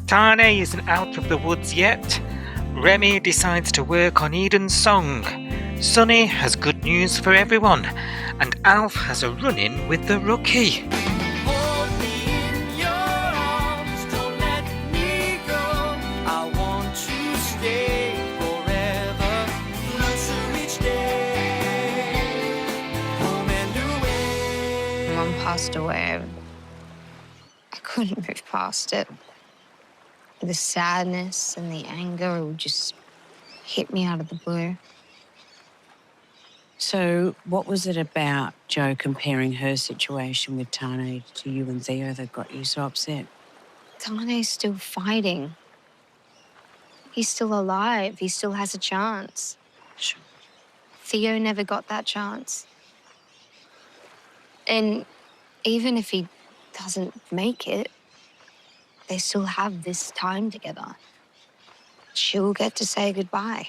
Tane isn't out of the woods yet. Remi decides to work on Eden's song. Sonny has good news for everyone. And Alf has a run-in with the rookie. Hold me in your arms, don't let me go. I want to stay forever, closer each day. Home and away. Mum passed away. I couldn't move past it. The sadness and the anger would just hit me out of the blue. So what was it about Jo comparing her situation with Tane to you and Theo that got you so upset? Tane's still fighting. He's still alive. He still has a chance. Sure. Theo never got that chance. And even if he doesn't make it, they still have this time together. She'll get to say goodbye.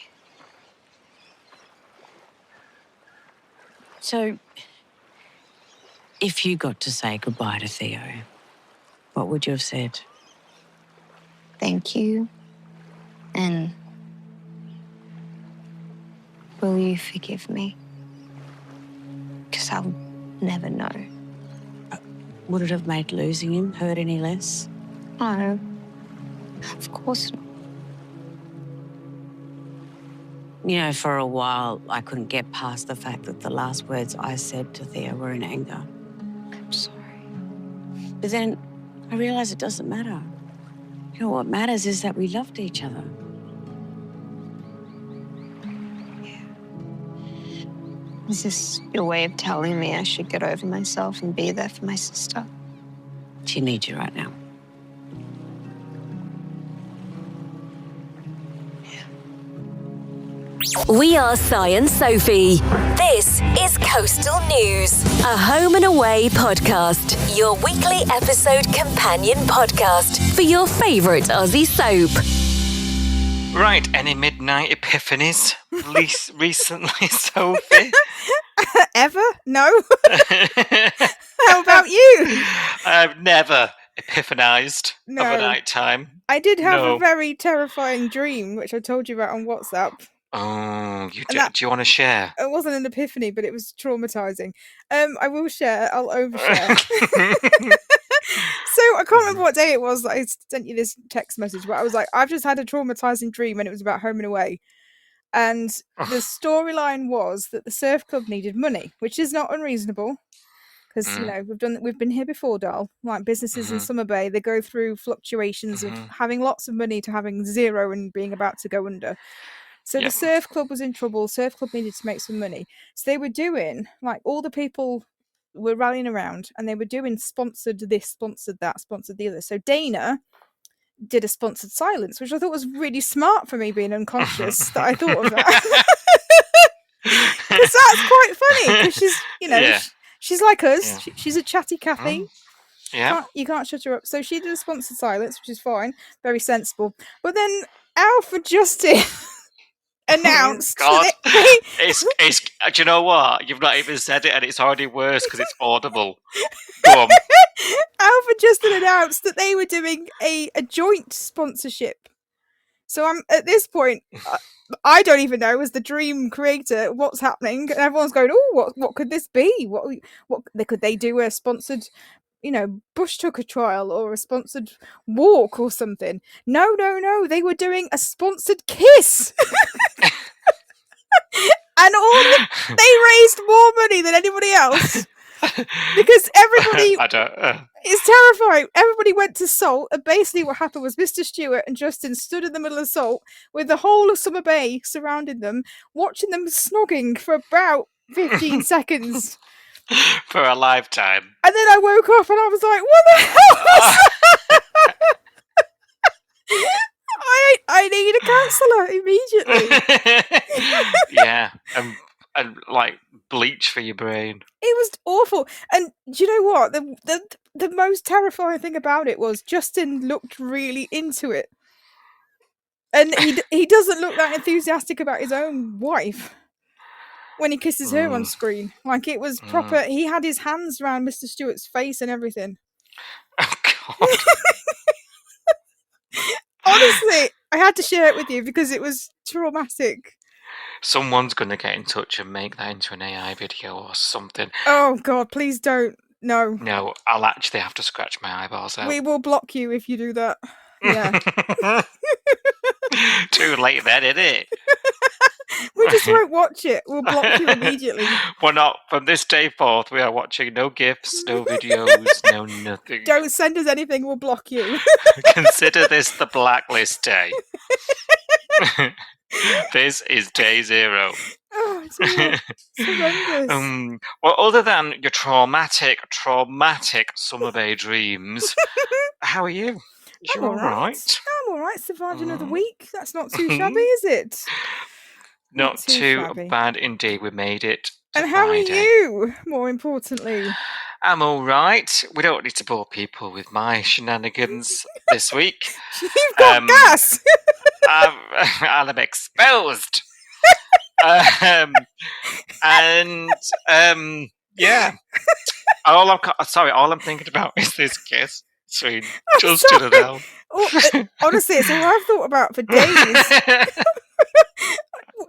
So if you got to say goodbye to Theo, what would you have said? Thank you. And will you forgive me? Because I'll never know. Would it have made losing him hurt any less? No, of course not. You know, for a while, I couldn't get past the fact that the last words I said to Theo were in anger. I'm sorry. But then I realised it doesn't matter. You know, what matters is that we loved each other. Is this your way of telling me I should get over myself and be there for my sister? She needs you right now. We are Si and Sophie. This is Coastal News, a home and away podcast, your weekly episode companion podcast for your favourite Aussie soap. Right, any midnight epiphanies recently, Sophie? Ever? No. How about you? I've never epiphanized No. of a night time. I did have No. a very terrifying dream, which I told you about on WhatsApp. Oh, do that- you want to share? It wasn't an epiphany, but it was traumatizing. I will share. I'll overshare. So I can't remember what day it was that I sent you this text message, but I was like, I've just had a traumatizing dream, and it was about home and away. And the storyline was that the surf club needed money, which is not unreasonable. Because, you know, we've been here before, Dal. Like businesses in Summer Bay, they go through fluctuations of having lots of money to having zero and being about to go under. So the surf club was in trouble. Surf club needed to make some money. So they were doing, like, all the people were rallying around and they were doing sponsored this, sponsored that, sponsored the other. So Dana did a sponsored silence, which I thought was really smart for me being unconscious that I thought of that. Because that's quite funny. Because she's, you know, she's like us. Yeah. She's a chatty Cathy. Yeah. You can't shut her up. So she did a sponsored silence, which is fine. Very sensible. But then Alf and Justin announced God, that it's. Do you know what? You've not even said it, and it's already worse because it's audible. Go on. Alf and Justin announced that they were doing a joint sponsorship. So I'm at this point, I don't even know as the dream creator what's happening, and everyone's going, "Oh, what could this be? What could they do a sponsored, you know, bush tucker trial or a sponsored walk or something?" No, they were doing a sponsored kiss. And they raised more money than anybody else because everybody it's terrifying. Everybody went to Salt, and basically what happened was Mr. Stewart and Justin stood in the middle of Salt with the whole of Summer Bay surrounding them, watching them snogging for about 15 seconds. For a lifetime. And then I woke up and I was like, what the hell was that? I need a counsellor immediately. Yeah, and like bleach for your brain. It was awful. And do you know what? The most terrifying thing about it was Justin looked really into it. And he doesn't look that enthusiastic about his own wife when he kisses her on screen. Like, it was proper. He had his hands around Mr. Stewart's face and everything. Oh, God. Honestly, I had to share it with you because it was traumatic. Someone's going to get in touch and make that into an AI video or something. Oh God, please don't. No. No, I'll actually have to scratch my eyeballs out. We will block you if you do that. Yeah. Too late then, isn't it? We just won't watch it. We'll block you immediately. We're not, from this day forth, we are watching no GIFs, no videos, no nothing. Don't send us anything, we'll block you. Consider this the blacklist day. This is day 0. Oh, dear. It's horrendous. Well, other than your traumatic summer bay dreams, how are you? I'm all right. I'm all right. Survived another week. That's not too shabby, is it? Not too bad indeed. We made it to And how Friday. are you, more importantly? I'm all right. We don't need to bore people with my shenanigans this week. You've got gas! I'm exposed. Yeah. All I'm thinking about is this kiss between Justin and Elle. Honestly, it's all I've thought about for days.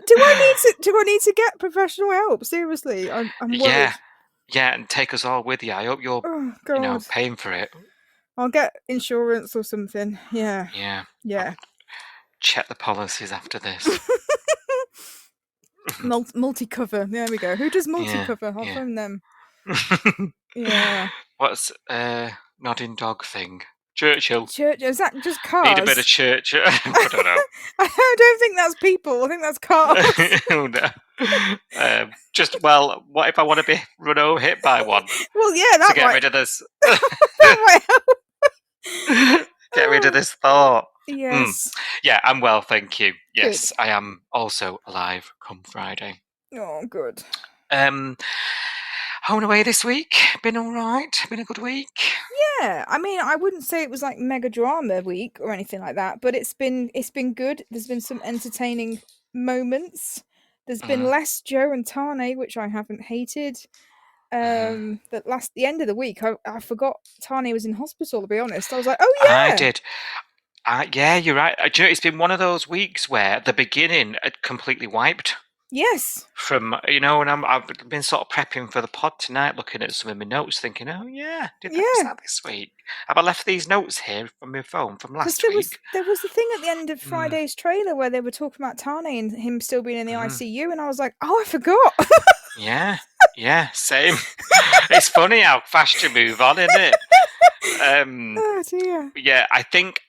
Do I need to get professional help? Seriously, I'm worried. Yeah, and take us all with you. I hope you're paying for it. I'll get insurance or something. Yeah. I'll check the policies after this. Multi-cover. There we go. Who does multi-cover? I'll phone them. Yeah. What's nodding dog thing? Churchill. Is that just cars? Need a bit of Churchill. I don't know. I don't think that's people. I think that's cars. Oh no. What if I want to be hit by one? Well, yeah, that to get might... rid of this. that might help. Get rid of this thought. Yes. Yeah, I'm well, thank you. Yes, Good. I am also alive come Friday. Oh, good. Home and away this week. Been all right. Been a good week. Yeah, I mean, I wouldn't say it was like mega drama week or anything like that, but it's been good. There's been some entertaining moments. There's been less Joe and Tane, which I haven't hated. The end of the week, I forgot Tane was in hospital. To be honest, I was like, oh yeah, I did. Yeah, you're right. It's been one of those weeks where the beginning had completely wiped. Yes. From and I've been sort of prepping for the pod tonight, looking at some of my notes, thinking, oh yeah, did that this week? Have I left these notes here from my phone from last week? There was the thing at the end of Friday's trailer where they were talking about Tane and him still being in the ICU, and I was like, oh, I forgot. Yeah, same. It's funny how fast you move on, isn't it? Oh dear. Yeah, I think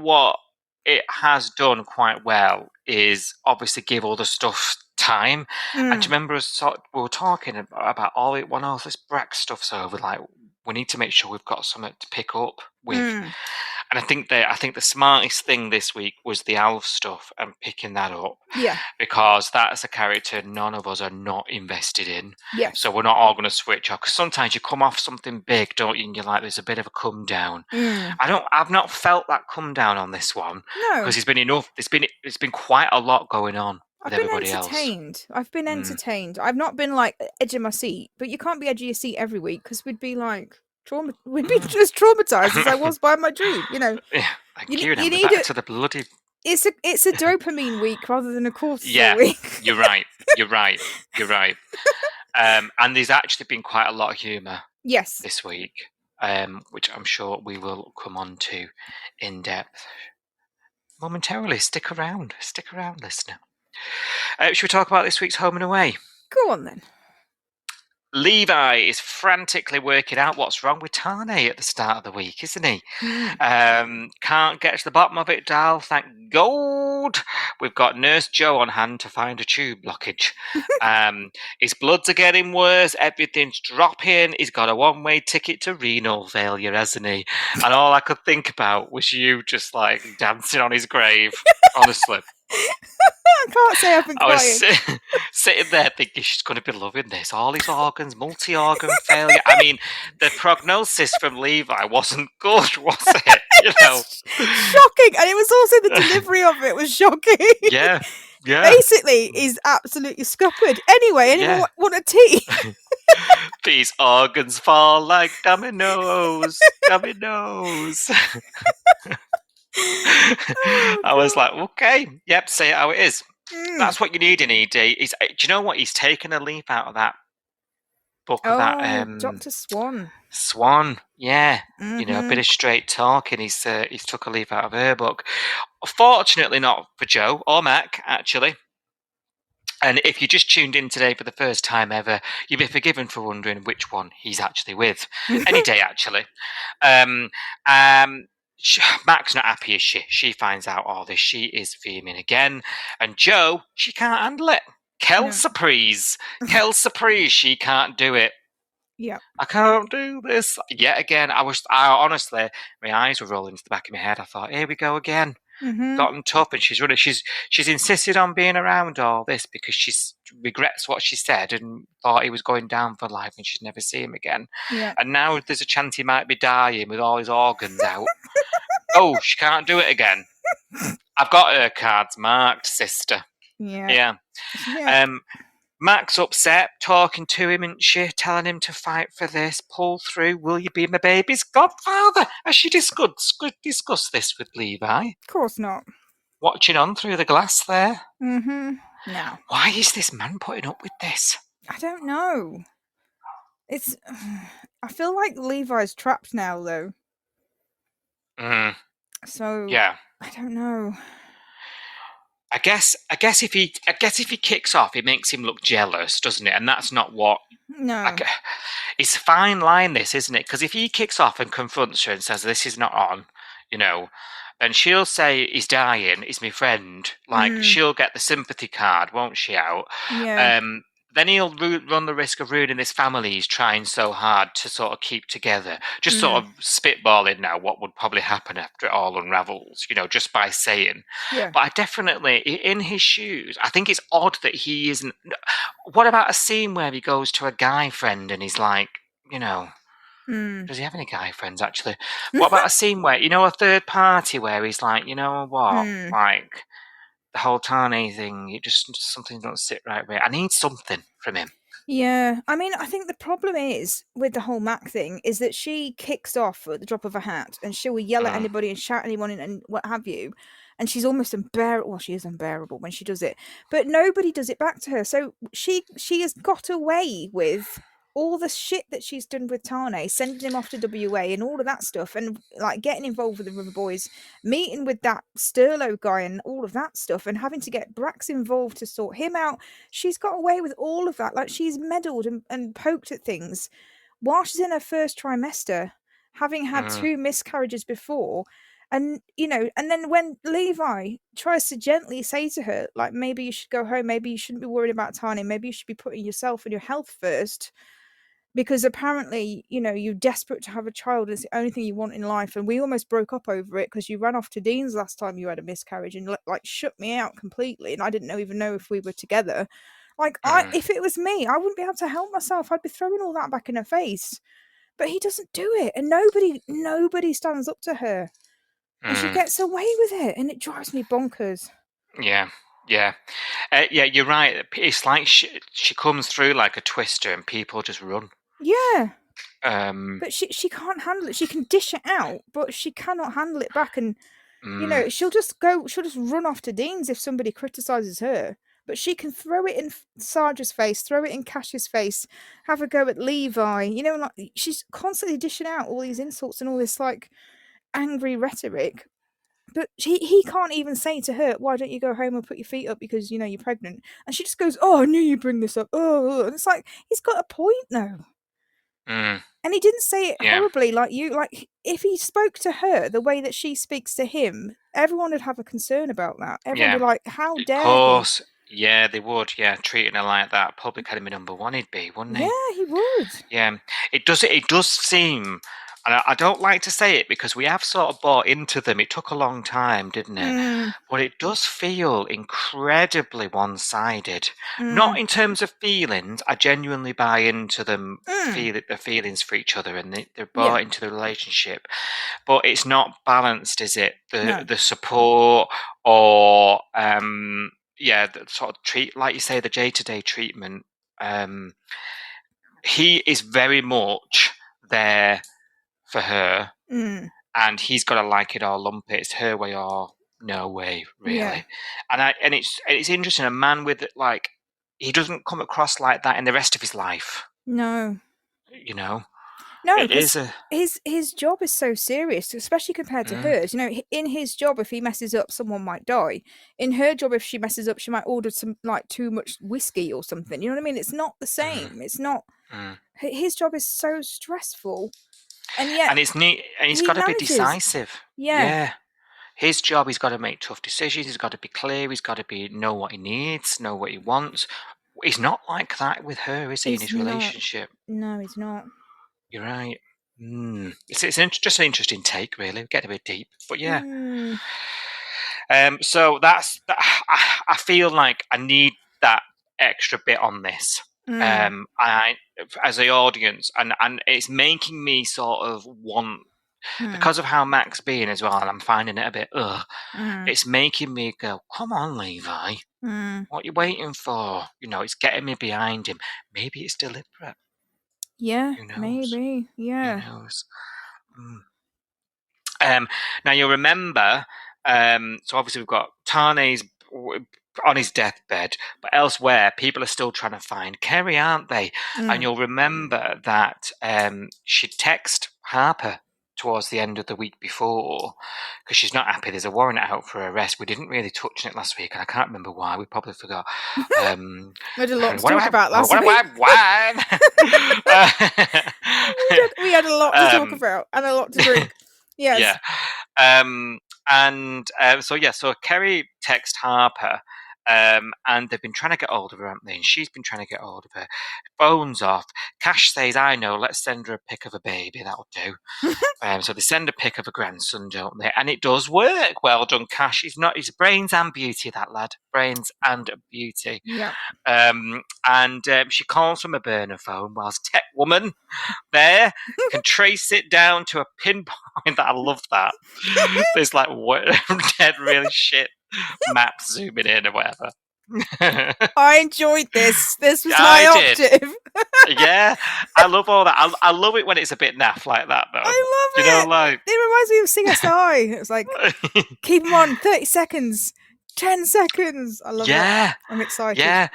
what it has done quite well is obviously give all the stuff time. And do you remember we were talking about all it when all this Brack stuff's over, like we need to make sure we've got something to pick up with. And I think the smartest thing this week was the Alf stuff and picking that up. Yeah. Because that's a character none of us are not invested in. Yeah. So we're not all going to switch off. Because sometimes you come off something big, don't you? And you're like, there's a bit of a come down. I've not felt that come down on this one. No. Because it's been enough. It's been quite a lot going on with everybody else. I've been entertained. I've not been like edge of my seat, but you can't be edge of your seat every week because we'd be like we'd be just traumatized as I was by my dream. Yeah, you need back to the bloody. It's a dopamine week rather than a cortisol week. You're right. And there's actually been quite a lot of humour. Yes. This week, which I'm sure we will come on to in depth momentarily. Stick around, listener. Should we talk about this week's home and away? Go on then. Levi is frantically working out what's wrong with Tane at the start of the week, isn't he? Can't get to the bottom of it, Dal. Thank God. We've got Nurse Joe on hand to find a tube blockage. His bloods are getting worse. Everything's dropping. He's got a one-way ticket to renal failure, hasn't he? And all I could think about was you just like dancing on his grave, honestly. I can't say I've been crying. I was sitting there thinking she's going to be loving this. All his organs, multi-organ failure. I mean, the prognosis from Levi wasn't good, was it? Shocking. And it was also the delivery of it was shocking. Yeah. Basically, he's absolutely scuppered. Anyway, anyone want a tea? These organs fall like dominoes. Oh, I was God. like, okay, yep, say it how it is. Mm. That's what you need in ED. Do you know what? He's taken a leaf out of that book of that Oh, Dr. Swan. Swan. Yeah, a bit Mm-hmm. of straight talking. He's took a leaf out of her book. Fortunately, not for Joe or Mac, actually. And if you just tuned in today for the first time ever, you'll be forgiven for wondering which one he's actually with. Any day, actually. Um, um, Mac's not happy as she finds out all this. She is fuming again. And Joe, she can't handle it. Kel No. surprise. Kel surprise, she can't do it. Yeah. I can't do this. Yet again, I honestly, my eyes were rolling to the back of my head. I thought, here we go again. Mm-hmm. Gotten tough, and she's insisted on being around all this because she regrets what she said and thought he was going down for life and she'd never see him again. Yeah. And now there's a chance he might be dying with all his organs out. Oh, she can't do it again. I've got her cards marked, sister. Yeah. Yeah. Mac's upset, talking to him, isn't she? Telling him to fight for this, pull through. Will you be my baby's godfather? Has she discussed this with Levi? Of course not. Watching on through the glass there. Mm-hmm. No. Why is this man putting up with this? I don't know. It's. I feel like Levi's trapped now, though. So Yeah. I don't know. I guess if he kicks off, it makes him look jealous, doesn't it? And that's not what. No. It's a fine line, this, isn't it? Because if he kicks off and confronts her and says this is not on, then she'll say he's dying, he's my friend. Like she'll get the sympathy card, won't she? Out. Yeah. Then he'll run the risk of ruining this family he's trying so hard to sort of keep together. Just sort of spitballing now what would probably happen after it all unravels, just by saying. Yeah. But I definitely, in his shoes, I think it's odd that he isn't. What about a scene where he goes to a guy friend and he's like, does he have any guy friends actually? What about a scene where, a third party where he's like, you know what, like, the whole Tane thing, it just something don't sit right with it. I need something from him. Yeah, I mean, I think the problem is with the whole Mac thing is that she kicks off at the drop of a hat and she will yell at anybody and shout at anyone and what have you. And she's almost unbearable. Well, she is unbearable when she does it, but nobody does it back to her. So she has got away with all the shit that she's done with Tane, sending him off to WA and all of that stuff, and like getting involved with the River Boys, meeting with that Sterlo guy and all of that stuff, and having to get Brax involved to sort him out. She's got away with all of that. Like she's meddled and poked at things while she's in her first trimester, having had 2 miscarriages before. And, and then when Levi tries to gently say to her, like, maybe you should go home, maybe you shouldn't be worried about Tane, maybe you should be putting yourself and your health first, because apparently, you're desperate to have a child. It's the only thing you want in life. And we almost broke up over it because you ran off to Dean's last time you had a miscarriage and like shut me out completely. And I didn't even know if we were together. Like, if it was me, I wouldn't be able to help myself. I'd be throwing all that back in her face. But he doesn't do it. And nobody stands up to her. And she gets away with it. And it drives me bonkers. Yeah. Yeah, you're right. It's like she comes through like a twister, and people just run. Yeah, but she can't handle it. She can dish it out, but she cannot handle it back. And she'll just run off to Dean's if somebody criticizes her. But she can throw it in Sarge's face, throw it in Cash's face, have a go at Levi. Like she's constantly dishing out all these insults and all this like angry rhetoric. But he can't even say to her, why don't you go home and put your feet up because, you're pregnant? And she just goes, oh, I knew you'd bring this up. Oh, and it's like, he's got a point now. And he didn't say it horribly like you. Like, if he spoke to her the way that she speaks to him, everyone would have a concern about that. Everyone would be like, how dare he? Of course. Yeah, they would. Yeah, treating her like that. Public enemy number 1 he'd be, wouldn't he? Yeah, he would. Yeah. It does seem... And I don't like to say it because we have sort of bought into them. It took a long time, didn't it? But it does feel incredibly one-sided. Not in terms of feelings. I genuinely buy into them, feel their feelings for each other, and they're bought into the relationship. But it's not balanced, is it? The support or the sort of like you say, the day-to-day treatment. He is very much there for her, and he's got to like it or lump it. It's her way or no way, really. Yeah. And it's interesting. A man with like, he doesn't come across like that in the rest of his life. No. You know, No, it is because a his job is so serious, especially compared to hers. You know, in his job, if he messes up, someone might die. In her job, if she messes up, she might order some like too much whiskey or something. You know what I mean? It's not the same. It's not. His job is so stressful, and yet and it's neat, and he's he got to be manages. decisive. Yeah. His job, he's got to make tough decisions. He's got to be clear. He's got to know what he needs, know what he wants. He's not like that with her, is he? In He's his not. relationship, No, he's not. you're right. It's just an interesting take, really. We get a bit deep, but yeah. So I feel like I need that extra bit on this. I, as the audience, and it's making me sort of want, because of how Mac's being as well, and I'm finding it a bit it's making me go, come on, Levi, what are you waiting for? You know, it's getting me behind him. Maybe it's deliberate. Yeah, Who knows? maybe. Yeah. Who knows? Now you'll remember, so obviously we've got Tane's on his deathbed, but elsewhere people are still trying to find Kerry, aren't they? And you'll remember that she'd text Harper towards the end of the week before because she's not happy there's a warrant out for her arrest. We didn't really touch on it last week, and I can't remember why. We probably forgot. We had a lot to talk about last week. We had a lot to talk about and a lot to drink. Yes. Yeah. So Kerry texted Harper, and they've been trying to get hold of her, haven't they? And she's been trying to get hold of her. Phone's off. Cash says, I know, let's send her a pic of a baby. That'll do. So they send a pic of a grandson, don't they? And it does work. Well done, Cash. He's brains and beauty, that lad. Brains and beauty. Yeah. And she calls from a burner phone whilst tech woman there can trace it down to a pinpoint. That I love that. There's like dead really shit maps zooming in or whatever. I enjoyed this. This was high octave. Yeah, I love all that. I love it when it's a bit naff like that, though. I love it. You know, like it reminds me of CSI. It's like keep them on 30 seconds, 10 seconds. I love it. I'm excited. Yeah,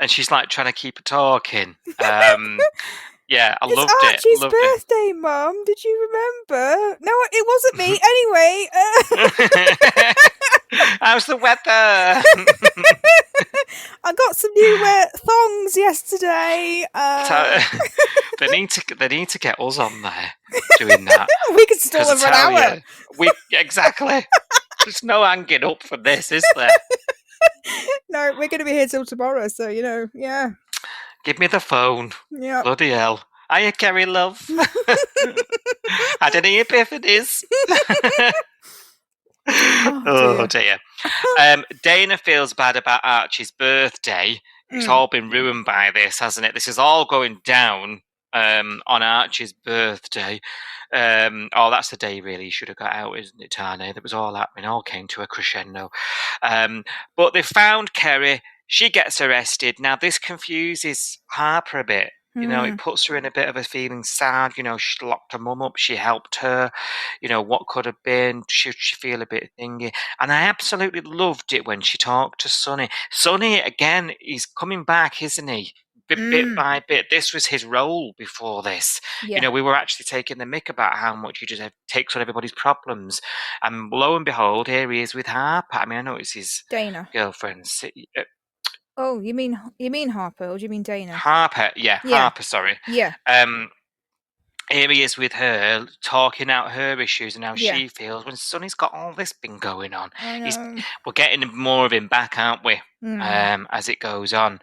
and she's like trying to keep it talking. Yeah, I loved it. It's Archie's birthday, Mum. Did you remember? No, it wasn't me. Anyway. How's the weather? I got some new thongs yesterday. They need to get us on there doing that. We could stall them for an hour. Exactly. There's no hanging up for this, is there? No, we're going to be here till tomorrow, so yeah. Give me the phone. Yeah. Bloody hell. Hiya, Kerry, love. Had any epiphanies? Oh dear. Dana feels bad about Archie's birthday. It's all been ruined by this, hasn't it? This is all going down on Archie's birthday. That's the day really he should have got out, isn't it, Tane? That was all happening, all came to a crescendo. But they found Kerry. She gets arrested. Now this confuses Harper a bit. You know, it puts her in a bit of a feeling sad. You know, she locked her mum up. She helped her. You know, what could have been? Should she feel a bit thingy? And I absolutely loved it when she talked to Sonny. Sonny, again, he's coming back, isn't he? Bit by bit. This was his role before this. Yeah. You know, we were actually taking the mick about how much he just takes on everybody's problems. And lo and behold, here he is with Harper. I mean, I know it's his Dana girlfriend. Oh, you mean Harper, or do you mean Dana? Harper, yeah. Harper, sorry. Yeah. Here he is with her, talking out her issues and how she feels when Sonny's got all this been going on. We're getting more of him back, aren't we? As it goes on.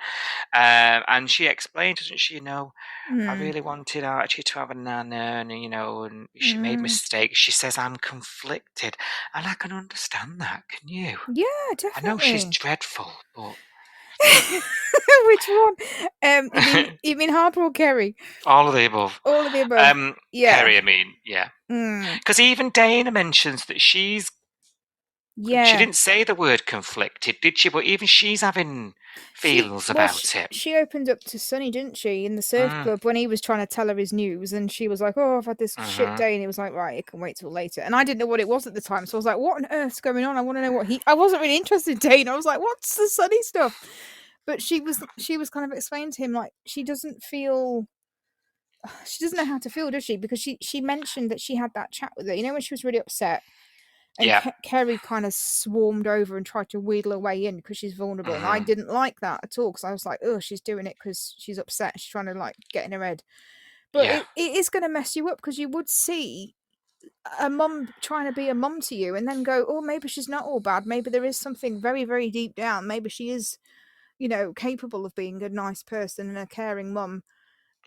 And she explained, doesn't she, I really wanted Archie to have a nana, and she made mistakes. She says, I'm conflicted. And I can understand that, can you? Yeah, definitely. I know she's dreadful, but... Which one? You mean Harper or Kerry? All of the above. All of the above. Kerry, I mean, yeah. Because even Dana mentions that she's Yeah. She didn't say the word conflicted, did she? But even she's having feelings about it. She opened up to Sonny, didn't she, in the surf club when he was trying to tell her his news, and she was like, "Oh, I've had this shit day," and he was like, "Right, it can wait till later." And I didn't know what it was at the time, so I was like, "What on earth's going on? I want to know what he." I wasn't really interested in Tane. I was like, "What's the Sonny stuff?" But she was kind of explaining to him like she doesn't feel. She doesn't know how to feel, does she? Because she mentioned that she had that chat with her. You know, when she was really upset. And Yeah. Kerry kind of swarmed over and tried to wheedle her way in because she's vulnerable. And I didn't like that at all because I was like, oh, she's doing it because she's upset. She's trying to like get in her head. But Yeah. it is going to mess you up because you would see a mum trying to be a mum to you and then go, oh, maybe she's not all bad. Maybe there is something very, very deep down. Maybe she is, you know, capable of being a nice person and a caring mum.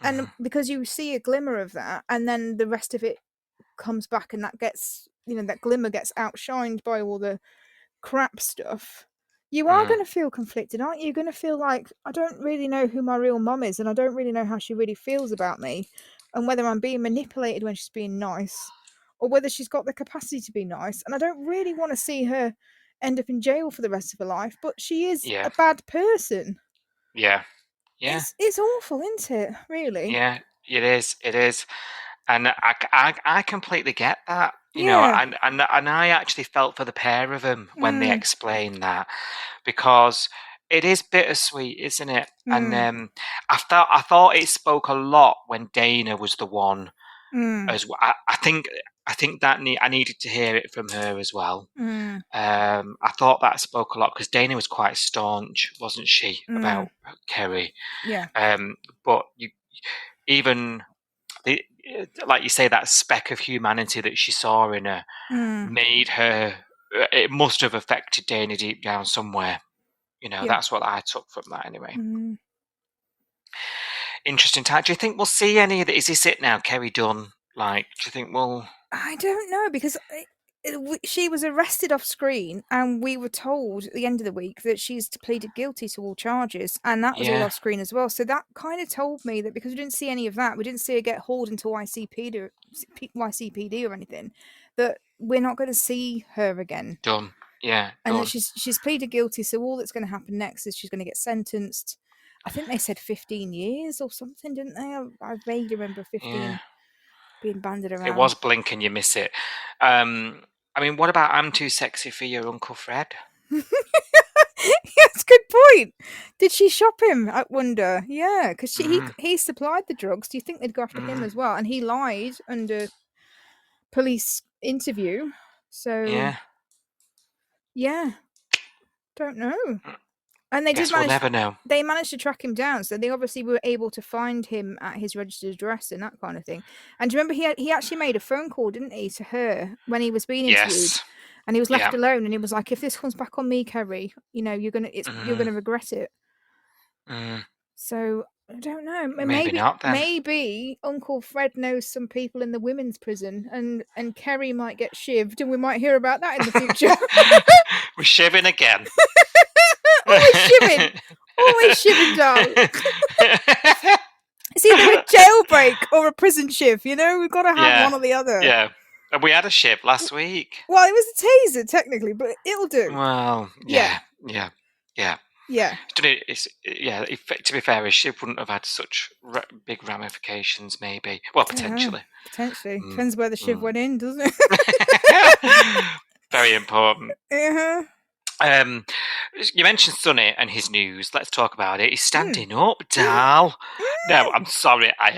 And because you see a glimmer of that and then the rest of it comes back and that gets, you know, that glimmer gets outshined by all the crap stuff, you are going to feel conflicted, aren't you? You're going to feel like, I don't really know who my real mum is and I don't really know how she really feels about me and whether I'm being manipulated when she's being nice or whether she's got the capacity to be nice. And I don't really want to see her end up in jail for the rest of her life, but she is a bad person. Yeah. It's awful, isn't it? Really? Yeah, it is. And I completely get that, you know, Yeah. and I actually felt for the pair of them when they explained that, because it is bittersweet, isn't it? And I thought it spoke a lot when Dana was the one as well. I think that I needed to hear it from her as well. I thought that spoke a lot because Dana was quite staunch, wasn't she, about Kerry? Yeah. But even like you say, that speck of humanity that she saw in her made her. It must have affected Dana deep down somewhere. You know, that's what I took from that anyway. Interesting time. Do you think we'll see any of it? Is this it now, Kerry Dunn? Like, do you think we'll? I don't know because she was arrested off screen, and we were told at the end of the week that she's pleaded guilty to all charges, and that was all off screen as well. So that kind of told me that because we didn't see any of that, we didn't see her get hauled into YCPD or anything, that we're not going to see her again. Done. Yeah. And done. that she's pleaded guilty. So all that's going to happen next is she's going to get sentenced. I think they said 15 years or something, didn't they? I vaguely remember 15. Yeah. Being banded around. It was blink and you miss it. I mean, what about I'm Too Sexy for Your Uncle Fred? That's a good point. Did she shop him? I wonder. Yeah, because he supplied the drugs. Do you think they'd go after him as well? And he lied under police interview. So yeah, don't know. And they did manage. We'll never know. They managed to track him down, so they obviously were able to find him at his registered address and that kind of thing. And do you remember he actually made a phone call, didn't he, to her when he was being interviewed? Yes. And he was left alone, and he was like, "If this comes back on me, Kerry, you know, you're gonna regret it." So I don't know. Maybe not then. Maybe Uncle Fred knows some people in the women's prison, and Kerry might get shivved, and we might hear about that in the future. We're shivving again. Always shivving, darling. It's either a jailbreak or a prison shiv. You know, we've got to have one or the other. Yeah, and we had a shiv last week. Well, it was a taser technically, but it'll do. Well, yeah. To be fair, a shiv wouldn't have had such big ramifications. Maybe, well, potentially. Potentially depends where the shiv went in, doesn't it? Very important. You mentioned Sonny and his news. Let's talk about it. He's standing up, Dal. No, I'm sorry. I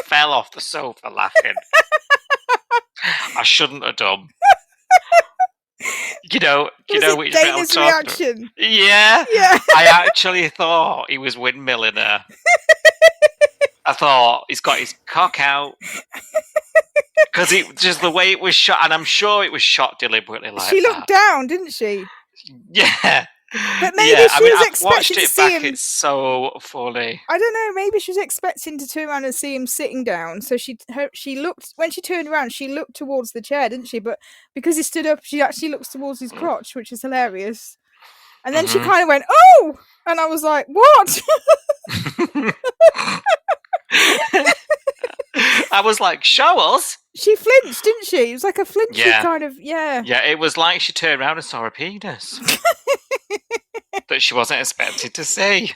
fell off the sofa laughing. I shouldn't have done. You know which bit I'm talking reaction? Yeah. I actually thought he was windmilling her. I thought he's got his cock out. Because just the way it was shot, and I'm sure it was shot deliberately like that. She looked down, didn't she? Yeah. But maybe she was expecting to see him. It's so funny. I don't know. Maybe she was expecting to turn around and see him sitting down. So she looked, when she turned around, she looked towards the chair, didn't she? But because he stood up, she actually looks towards his crotch, which is hilarious. And then she kind of went, "Oh!" And I was like, "What?" I was like, "Show us." She flinched, didn't she? It was like a flinchy Yeah. kind of, yeah. Yeah, it was like she turned around and saw a penis that she wasn't expected to see.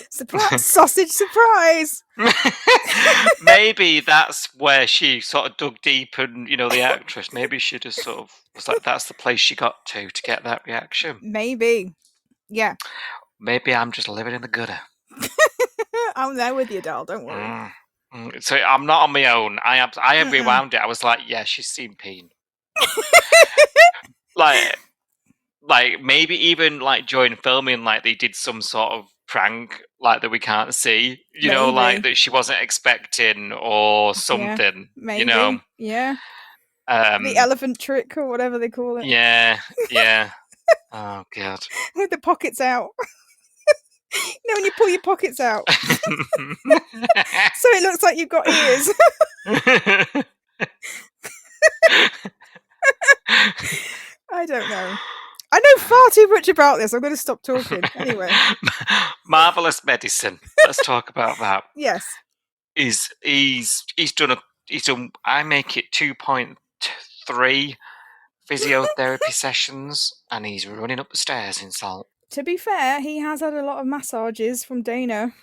Surprise, sausage surprise. Maybe that's where she sort of dug deep, and the actress, maybe she just sort of was like, that's the place she got to get that reaction. Maybe. Yeah. Maybe I'm just living in the gutter. I'm there with you, doll. Don't worry. So I'm not on my own. I have rewound it. I was like, yeah, she's seen peen. like maybe even like during filming, like they did some sort of prank, like that we can't see. Like Maybe. that she wasn't expecting or something. Maybe. Yeah. The elephant trick or whatever they call it. Yeah. Oh god. With the pockets out. When you pull your pockets out. So it looks like you've got ears. I don't know. I know far too much about this. I'm going to stop talking. Anyway. Marvelous Medicine. Let's talk about that. Yes. He's done I make it 2.3 physiotherapy sessions, and he's running up the stairs in salt. To be fair, he has had a lot of massages from Dana.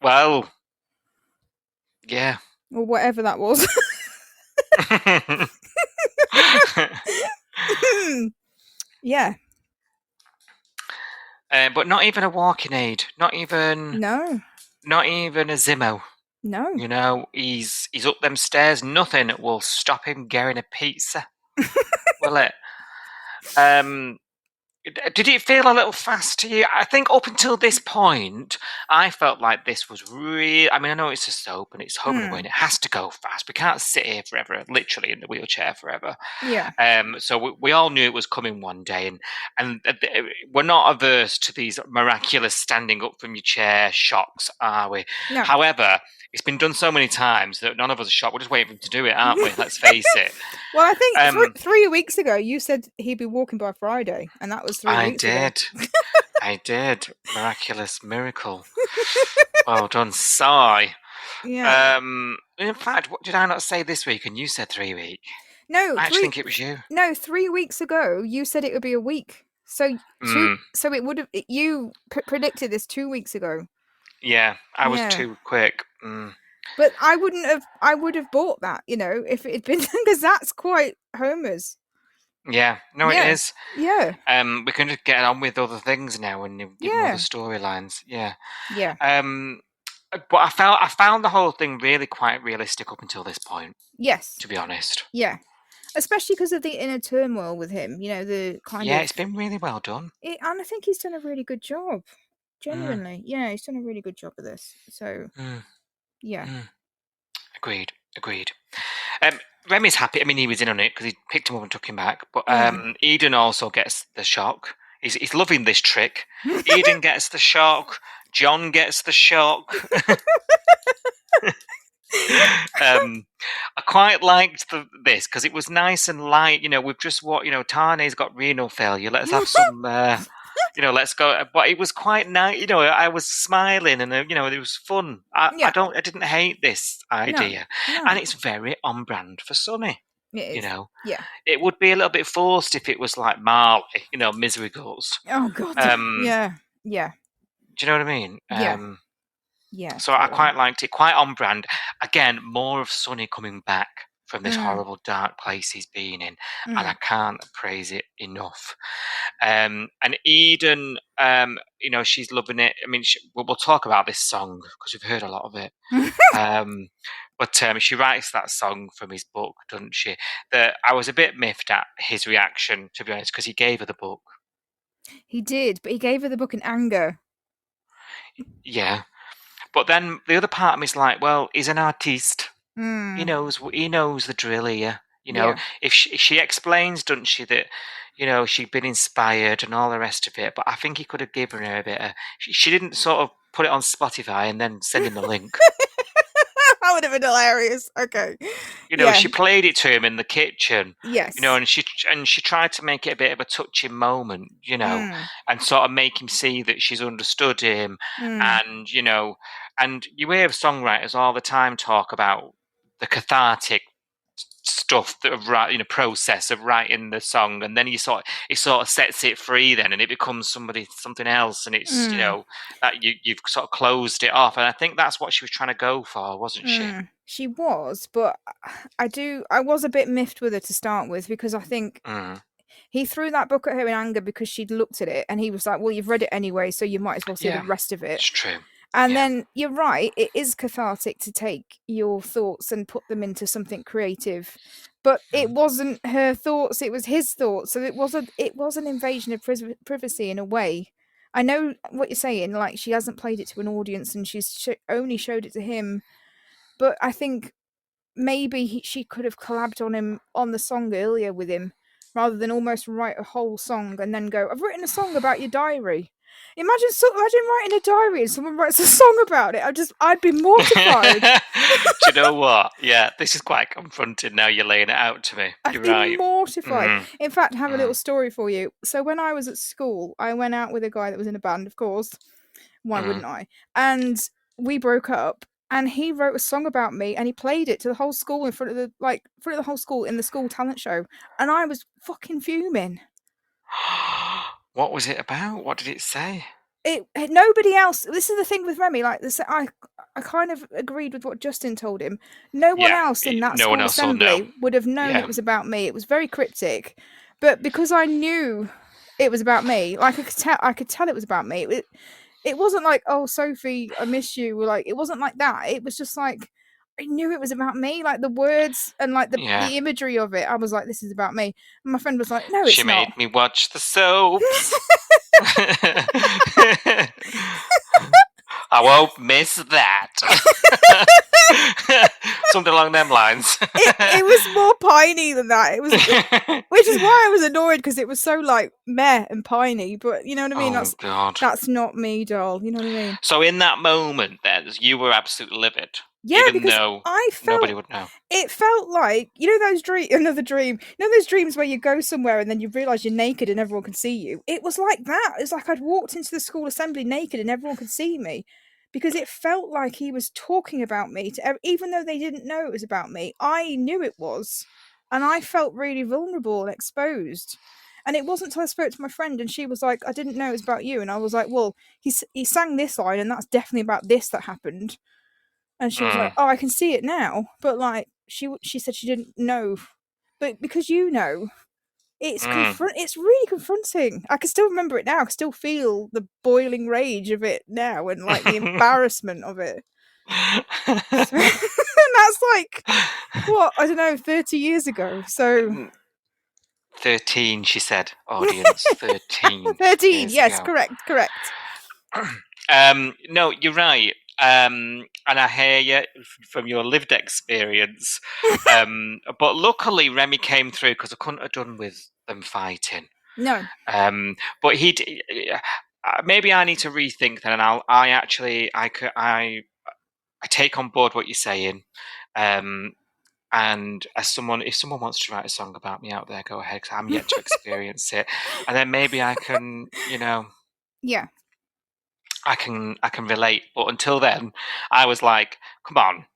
Well, yeah. Or whatever that was. Yeah. But not even a walking aid. Not even No. Not even a Zimmo. No. He's up them stairs. Nothing will stop him getting a pizza. Will it? Did it feel a little fast to you? I think up until this point, I felt like this was really... I mean, I know it's a soap and it's home and away and it has to go fast. We can't sit here forever, literally in the wheelchair forever. Yeah. So we all knew it was coming one day, and we're not averse to these miraculous standing up from your chair shocks, are we? No. However, it's been done so many times that none of us are shocked. We're just waiting for him to do it, aren't we? Let's face it. Well, I think 3 weeks ago you said he'd be walking by Friday, and that was 3 weeks ago. I did. Miraculous miracle. Well done, sigh. Yeah. In fact, what did I not say this week and you said 3 weeks? No, I actually think it was you. No, 3 weeks ago you said it would be a week. So so it would have... You predicted this 2 weeks ago. Yeah, I was too quick. But I would have bought that, if it had been, because that's quite Homer's. Yeah, no, it is. Yeah. We can just get on with other things now and give them other storylines. Yeah. Yeah. But I found the whole thing really quite realistic up until this point. Yes. To be honest. Yeah. Especially because of the inner turmoil with him, the kind of... Yeah, it's been really well done. And I think he's done a really good job. Genuinely. Yeah, he's done a really good job of this. So, yeah. Agreed. Remi's happy. I mean, he was in on it because he picked him up and took him back. But Eden also gets the shock. He's loving this trick. Eden gets the shock. John gets the shock. I quite liked this because it was nice and light. We've just Tane's got renal failure. Let's have some... let's go. But it was quite nice. I was smiling, and it was fun. I didn't hate this idea, and it's very on brand for Sonny. It is. Yeah. It would be a little bit forced if it was like Marley, Misery Girls. Oh God. Yeah. Do you know what I mean? Yeah. So I quite liked it. Quite on brand. Again, more of Sonny coming back from this horrible dark place he's been in, and I can't praise it enough. And Eden, she's loving it. I mean, we'll talk about this song because we've heard a lot of it. But she writes that song from his book, doesn't she? That I was a bit miffed at his reaction, to be honest, because he gave her the book. He did, but he gave her the book in anger. Yeah, but then the other part of me is like, well, he's an artiste. He knows the drill here. If she explains, doesn't she, that she'd been inspired and all the rest of it. But I think he could have given her a bit of... She didn't sort of put it on Spotify and then send him the link. That would have been hilarious. Okay. She played it to him in the kitchen. Yes. And she tried to make it a bit of a touching moment, and sort of make him see that she's understood him. And, and you hear songwriters all the time talk about cathartic stuff that process of writing the song, and then it sort of sets it free then, and it becomes something else, and it's that you've sort of closed it off, and I think that's what she was trying to go for, wasn't she? She was, but I was a bit miffed with her to start with, because I think he threw that book at her in anger because she'd looked at it, and he was like, well, you've read it anyway, so you might as well see the rest of it. It's true. And then you're right, it is cathartic to take your thoughts and put them into something creative. But it wasn't her thoughts, it was his thoughts. So it was an invasion of privacy in a way. I know what you're saying, like she hasn't played it to an audience and she's only showed it to him. But I think maybe she could have collabed on the song earlier with him, rather than almost write a whole song and then go, I've written a song about your diary. Imagine writing a diary and someone writes a song about it. I'd be mortified. Do you know what? Yeah, this is quite confronting now you're laying it out to me. I'd be mortified. In fact, I have a little story for you. So when I was at school, I went out with a guy that was in a band, of course. Why wouldn't I? And we broke up. And he wrote a song about me, and he played it to the whole school in front of the whole school in the school talent show. And I was fucking fuming. What was it about? What did it say? Nobody else. This is the thing with Remi. Like this, I kind of agreed with what Justin told him. No one else in that school assembly would have known it was about me. It was very cryptic, but because I knew it was about me, like I could tell it was about me. It wasn't like, oh, Sophie, I miss you. Like, it wasn't like that. It was just like, I knew it was about me. Like the words and like the imagery of it. I was like, this is about me. And my friend was like, no, it's not. She made me watch the soaps. I won't miss that. Something along them lines. It was more piney than that. Which is why I was annoyed, because it was so like meh and piney. But you know what I mean? That's not me, doll. You know what I mean? So in that moment, then you were absolutely livid. Yeah, even because though I felt nobody would know. It felt like, those another dream. Those dreams where you go somewhere and then you realise you're naked and everyone can see you. It was like that. It's like I'd walked into the school assembly naked and everyone could see me, because it felt like he was talking about me even though they didn't know it was about me. I knew it was, and I felt really vulnerable and exposed. And it wasn't until I spoke to my friend and she was like, I didn't know it was about you. And I was like, well, he sang this line and that's definitely about this that happened. And she was like, oh, I can see it now. But like, she said she didn't know. But because it's it's really confronting. I can still remember it now. I can still feel the boiling rage of it now, and like the embarrassment of it. And that's like, what? I don't know, 30 years ago. So 13, she said. Audience, 13. 13, yes, ago. Correct. No, you're right. And I hear you from your lived experience. But luckily, Remi came through, because I couldn't have done with them fighting. No. But maybe I need to rethink that, and I take on board what you're saying. And if someone wants to write a song about me out there, go ahead, because I'm yet to experience it. And then maybe I can, yeah. I can relate, but until then, I was like, "Come on,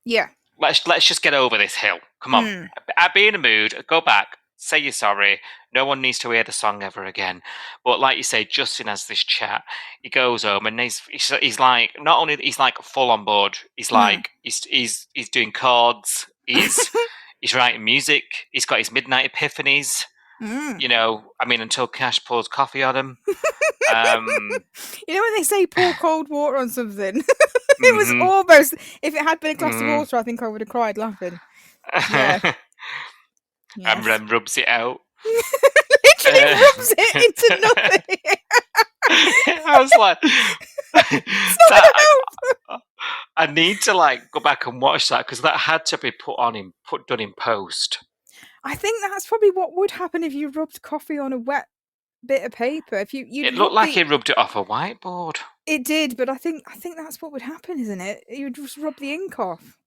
yeah, let's just get over this hill. Come on, be in a mood, go back, say you're sorry. No one needs to hear the song ever again." But like you say, Justin has this chat. He goes home and he's like, not only he's like full on board. He's like he's doing chords. He's writing music. He's got his midnight epiphanies. Until Cash pours coffee on him. When they say pour cold water on something, it was almost, if it had been a glass of water, I think I would have cried laughing. Yeah. And Rem rubs it out. Literally rubs it into nothing. I was like, I need to go back and watch that, because that had to be done in post. I think that's probably what would happen if you rubbed coffee on a wet bit of paper. It looked like he rubbed it off a whiteboard. It did, but I think that's what would happen, isn't it? You would just rub the ink off.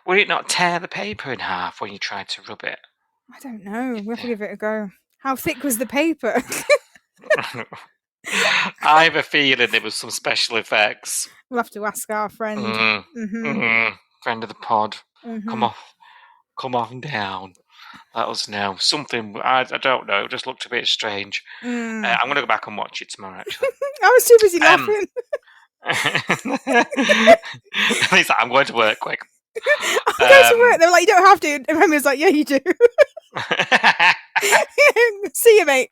Would it not tear the paper in half when you tried to rub it? I don't know. We'll have to give it a go. How thick was the paper? I have a feeling there was some special effects. We'll have to ask our friend. Friend of the pod. Mhm. Come on down. Let us know. Something, I don't know, it just looked a bit strange. Mm. I'm going to go back and watch it tomorrow, actually. I was too busy Um, laughing. He's like, I'm going to work quick. I'm going to work. They were like, you don't have to. And Remi was like, yeah, you do. See you, mate.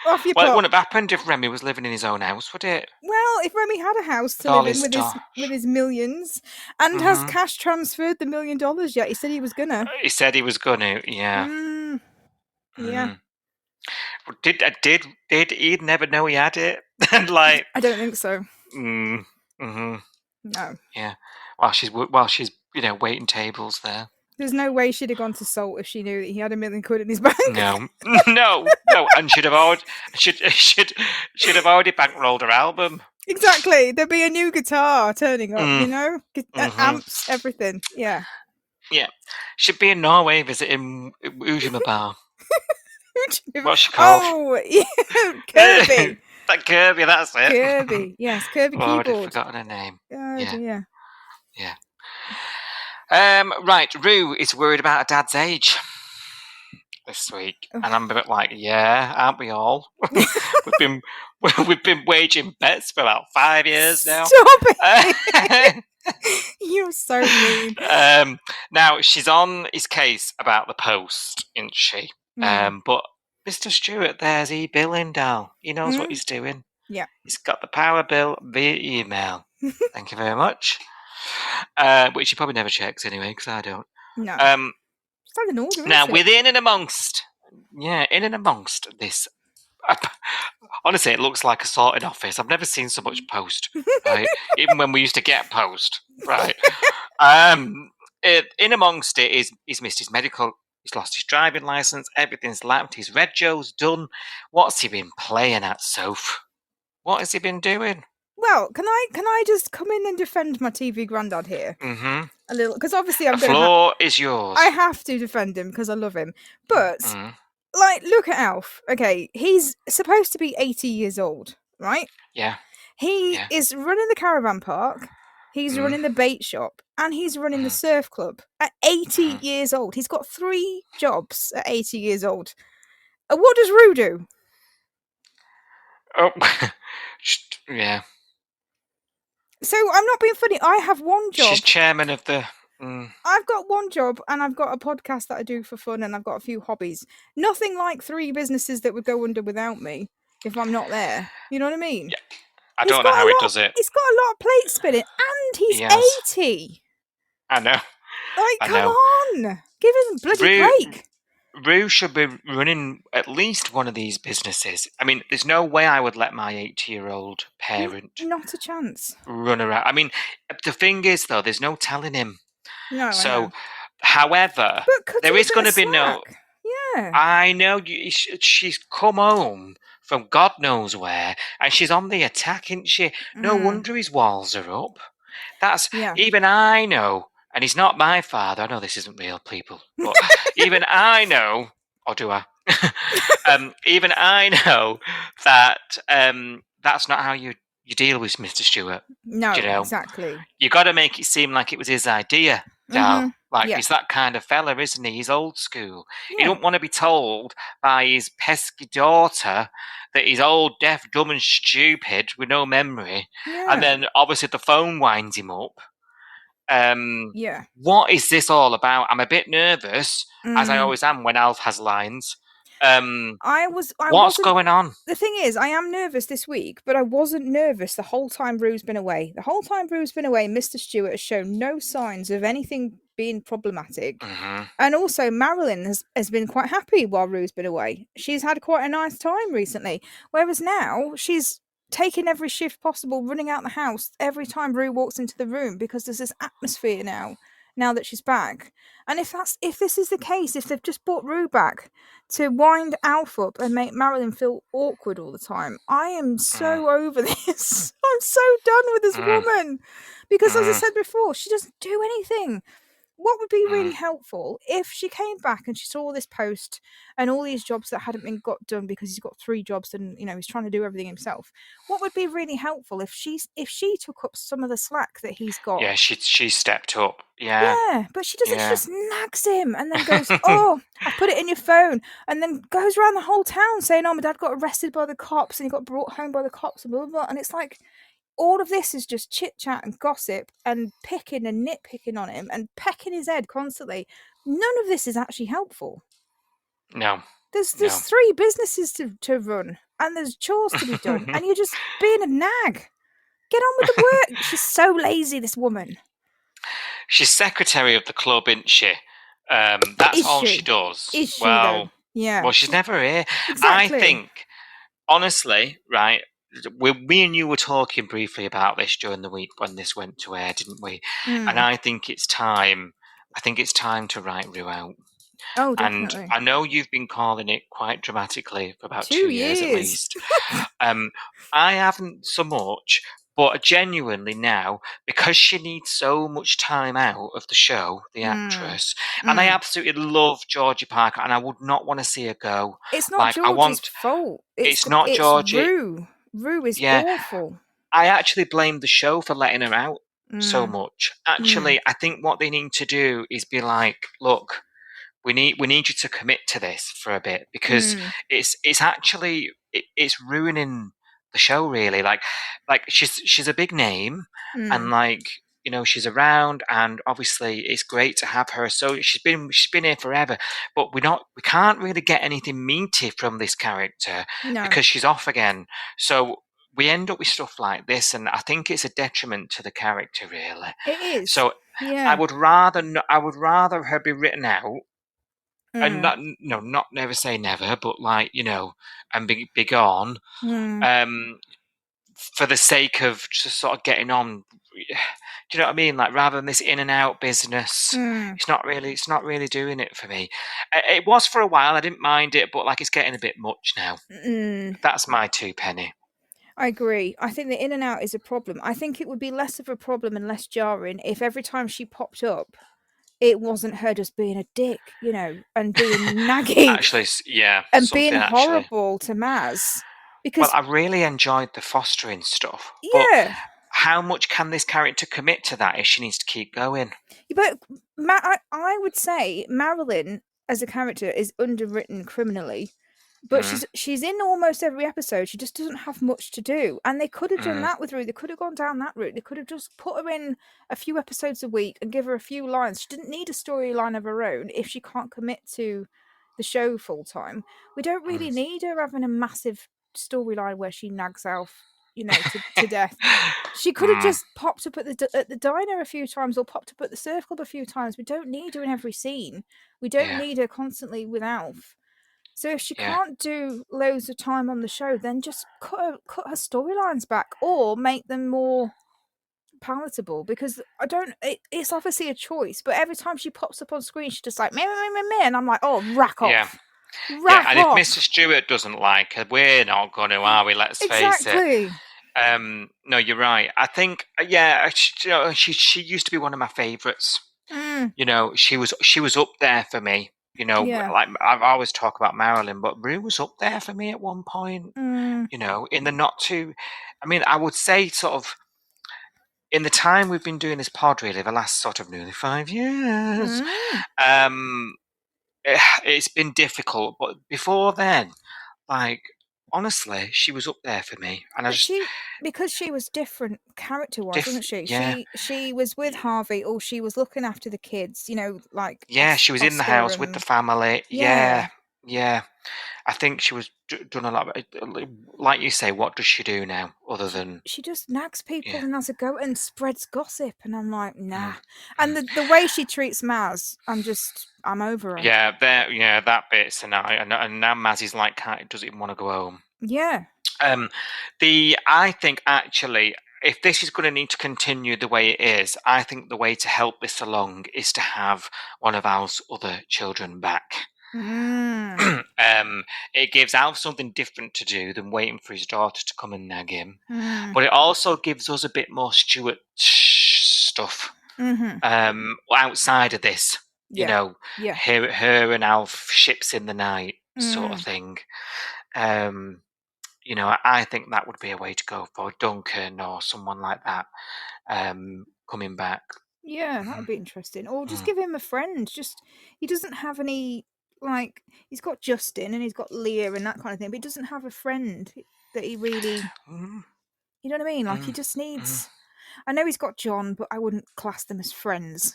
Off you Well, it pop. wouldn't have happened if Remi was living in his own house, would it? Well, if Remi had a house to With all live in his with stuff. his millions and has Mhm. cash transferred the $1 million yet, he said he was gonna. He said he was going to, yeah. Mm, yeah. Did he never know he had it? Like, I don't think so. mm-hmm. No. Yeah. While she's waiting tables there. There's no way she'd have gone to Salt if she knew that he had £1 million in his bank. No, no, and she'd have already bankrolled her album. Exactly. There'd be a new guitar turning up, Mm. you know? Amps, everything. Yeah. Yeah, she'd be in Norway visiting Ujima Bar. What's she called? Oh, yeah. Kirby. That Kirby, that's it. Kirby. Yes, Kirby Oh, keyboard. I'd forgotten her name. Oh, Yeah. dear. Yeah. Right, Rue is worried about her dad's age this week, and I'm a bit like, yeah, aren't we all? we've been waging bets for about 5 years now. Stop it! You're so mean. Now she's on his case about the post, isn't she? But Mr. Stewart, there's e-billing, Dal. He knows what he's doing. Yeah. He's got the power bill via email. Thank you very much. Which he probably never checks anyway, because I don't. No. It's like an order, Now, isn't it? within and amongst this, honestly, it looks like a sorted office. I've never seen so much post, right? Even when we used to get post, right? In amongst it is he's missed his medical. He's lost his driving license. Everything's lapped. His red Joe's done. What's he been playing at, Soph? What has he been doing? Well, can I just come in and defend my TV granddad here Mm-hmm. a little? Because obviously The floor is yours. I have to defend him because I love him. But like, look at Alf. Okay, he's supposed to be 80 years old, right? Yeah. He is running the caravan park. He's running the bait shop, and he's running the surf club at 80 years old. He's got 3 jobs at 80 years old. What does Rue do? Oh, yeah. So I'm not being funny. I have one job. She's chairman of the. I've got one job, and I've got a podcast that I do for fun, and I've got a few hobbies. Nothing like 3 businesses that would go under without me if I'm not there. You know what I mean? Yeah. I don't know how he does it. He's got a lot of plate spinning, and he's 80. I know. Like, come on, give him a bloody break. Rue should be running at least one of these businesses. I mean, there's no way I would let my 80-year-old parent not a chance run around. I mean, the thing is, though, there's no telling him. No. So, however, there is going to be no. Yeah. I know she's come home from God knows where, and she's on the attack, isn't she? No wonder his walls are up. That's even I know. And he's not my father. I know this isn't real, people. But even I know, or do I? Even I know that that's not how you deal with Mr. Stewart. No, you know? Exactly. You got to make it seem like it was his idea, Dal. Like, he's that kind of fella, isn't he? He's old school. He don't want to be told by his pesky daughter that he's old, deaf, dumb and stupid with no memory. Yeah. And then, obviously, the phone winds him up. What is this all about? I'm a bit nervous, as I always am when Alf has lines. What's going on? The thing is, I am nervous this week, but I wasn't nervous the whole time Rue's been away. The whole time Rue's been away, Mr. Stewart has shown no signs of anything being problematic. And also, Marilyn has been quite happy while Rue's been away. She's had quite a nice time recently. Whereas now, she's taking every shift possible, running out the house every time Rue walks into the room because there's this atmosphere now that she's back. And if this is the case, if they've just brought Rue back to wind Alf up and make Marilyn feel awkward all the time, I am so over this. I'm so done with this woman because, as I said before, she doesn't do anything. what would be really helpful if she came back and she saw this post and all these jobs that hadn't been got done because he's got 3 jobs and he's trying to do everything himself. What would be really helpful if she took up some of the slack that he's got? Yeah, she stepped up. Yeah. Yeah, but she doesn't. Yeah. She just nags him and then goes, "Oh, I put it in your phone," and then goes around the whole town saying, "Oh, my dad got arrested by the cops and he got brought home by the cops," and blah blah blah. And it's like, all of this is just chit chat and gossip and picking and nitpicking on him and pecking his head constantly. None of this is actually helpful. No. There's No. 3 businesses to run and there's chores to be done, and you're just being a nag. Get on with the work. She's so lazy, this woman. She's secretary of the club, isn't she? That's Is all she? she does. Is she, well, though? Yeah. Well, she's never here. Exactly. I think, honestly, right, me and you were talking briefly about this during the week when this went to air, didn't we? And I think it's time. I think it's time to write Rue out. Oh, And definitely. I know you've been calling it quite dramatically for about 2 2 years at years. least. I haven't so much, but genuinely now, because she needs so much time out of the show, the actress, and I absolutely love Georgie Parker, and I would not want to see her go. It's not Like, Georgie's fault. It's not Georgie. Rue. Rue is Yeah. awful. I actually blame the show for letting her out so much. Actually, I think what they need to do is be like, look, we need you to commit to this for a bit, because it's actually it's ruining the show, really. Like she's a big name, and like, she's around, and obviously it's great to have her. So she's been here forever, but we can't really get anything meaty from this character because she's off again. So we end up with stuff like this, and I think it's a detriment to the character, really. It is. So yeah. I would rather her be written out. And not never say never, but like, and be gone, for the sake of just sort of getting on. Do you know what I mean? Like, rather than this in and out business, it's not really doing it for me. It was for a while. I didn't mind it, but like, it's getting a bit much now. That's my 2 penny. I agree. I think the in and out is a problem. I think it would be less of a problem and less jarring if every time she popped up, it wasn't her just being a dick, and being nagging. Actually, yeah. And being horrible to Maz. Because, well, I really enjoyed the fostering stuff. Yeah. But how much can this character commit to that if she needs to keep going? But I would say Marilyn as a character is underwritten criminally. But she's in almost every episode. She just doesn't have much to do. And they could have done that with Rue. They could have gone down that route. They could have just put her in a few episodes a week and give her a few lines. She didn't need a storyline of her own if she can't commit to the show full time. We don't really need her having a massive storyline where she nags Alf, to death. She could have just popped up at the diner a few times, or popped up at the surf club a few times. We don't need her in every scene. We don't need her constantly with Alf. So if she can't do loads of time on the show, then just cut her storylines back, or make them more palatable. Because it's obviously a choice, but every time she pops up on screen, she's just like meh, and I'm like, oh, rack off. Rack and off. if Mr. Stewart doesn't like her, we're not going to, are we? Let's face it. No, you're right. I think, she used to be one of my favourites. She was up there for me. Like, I've always talked about Marilyn, but Rue was up there for me at one point. In the not too, I would say sort of in the time we've been doing this pod, really, the last sort of nearly 5 years, it's been difficult. But before then, like, honestly, she was up there for me, and because she was different character-wise, wasn't she? Yeah. She was with Harvey, or she was looking after the kids. Like she was in the house with the family. Yeah. I think she was done a lot. Like you say, what does she do now other than she just nags people and has a go and spreads gossip? And I'm like, nah. And the way she treats Maz, I'm over her. That bit's and now Maz is like, doesn't even want to go home. Yeah. I think actually, if this is going to need to continue the way it is, I think the way to help this along is to have one of Al's other children back. It gives Alf something different to do than waiting for his daughter to come and nag him. But it also gives us a bit more Stuart stuff. outside of this. Yeah. You know, Yeah. her and Alf ships in the night sort of thing. You know, I think that would be a way to go for Duncan or someone like that coming back. Yeah, that would be interesting. Or just give him a friend. Just he doesn't have any, like, he's got Justin and he's got Leah and that kind of thing, but he doesn't have a friend that he really, Mm, you know what I mean? Like he just needs. I know he's got John, but I wouldn't class them as friends.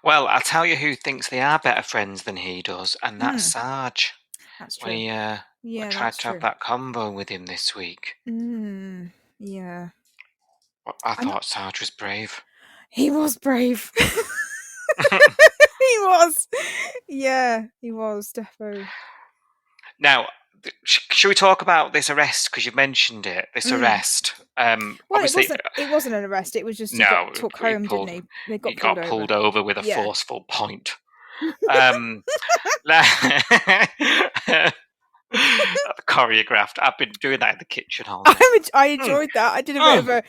Well, I'll tell you who thinks they are better friends than he does, and that's Sarge. That's true. When he Yeah, tried that's to have true. that combo with him this week. Yeah. I thought Sarge was brave. He was brave. He was. Yeah, he was, defo. Now, should we talk about this arrest? Because you mentioned it. This arrest. Well, obviously, it wasn't an arrest. It was just he no, got took he home, pulled- didn't he? he got pulled over with a Yeah. forceful point. Choreographed. I've been doing that in the kitchen all day. I enjoyed that. I did a bit of a.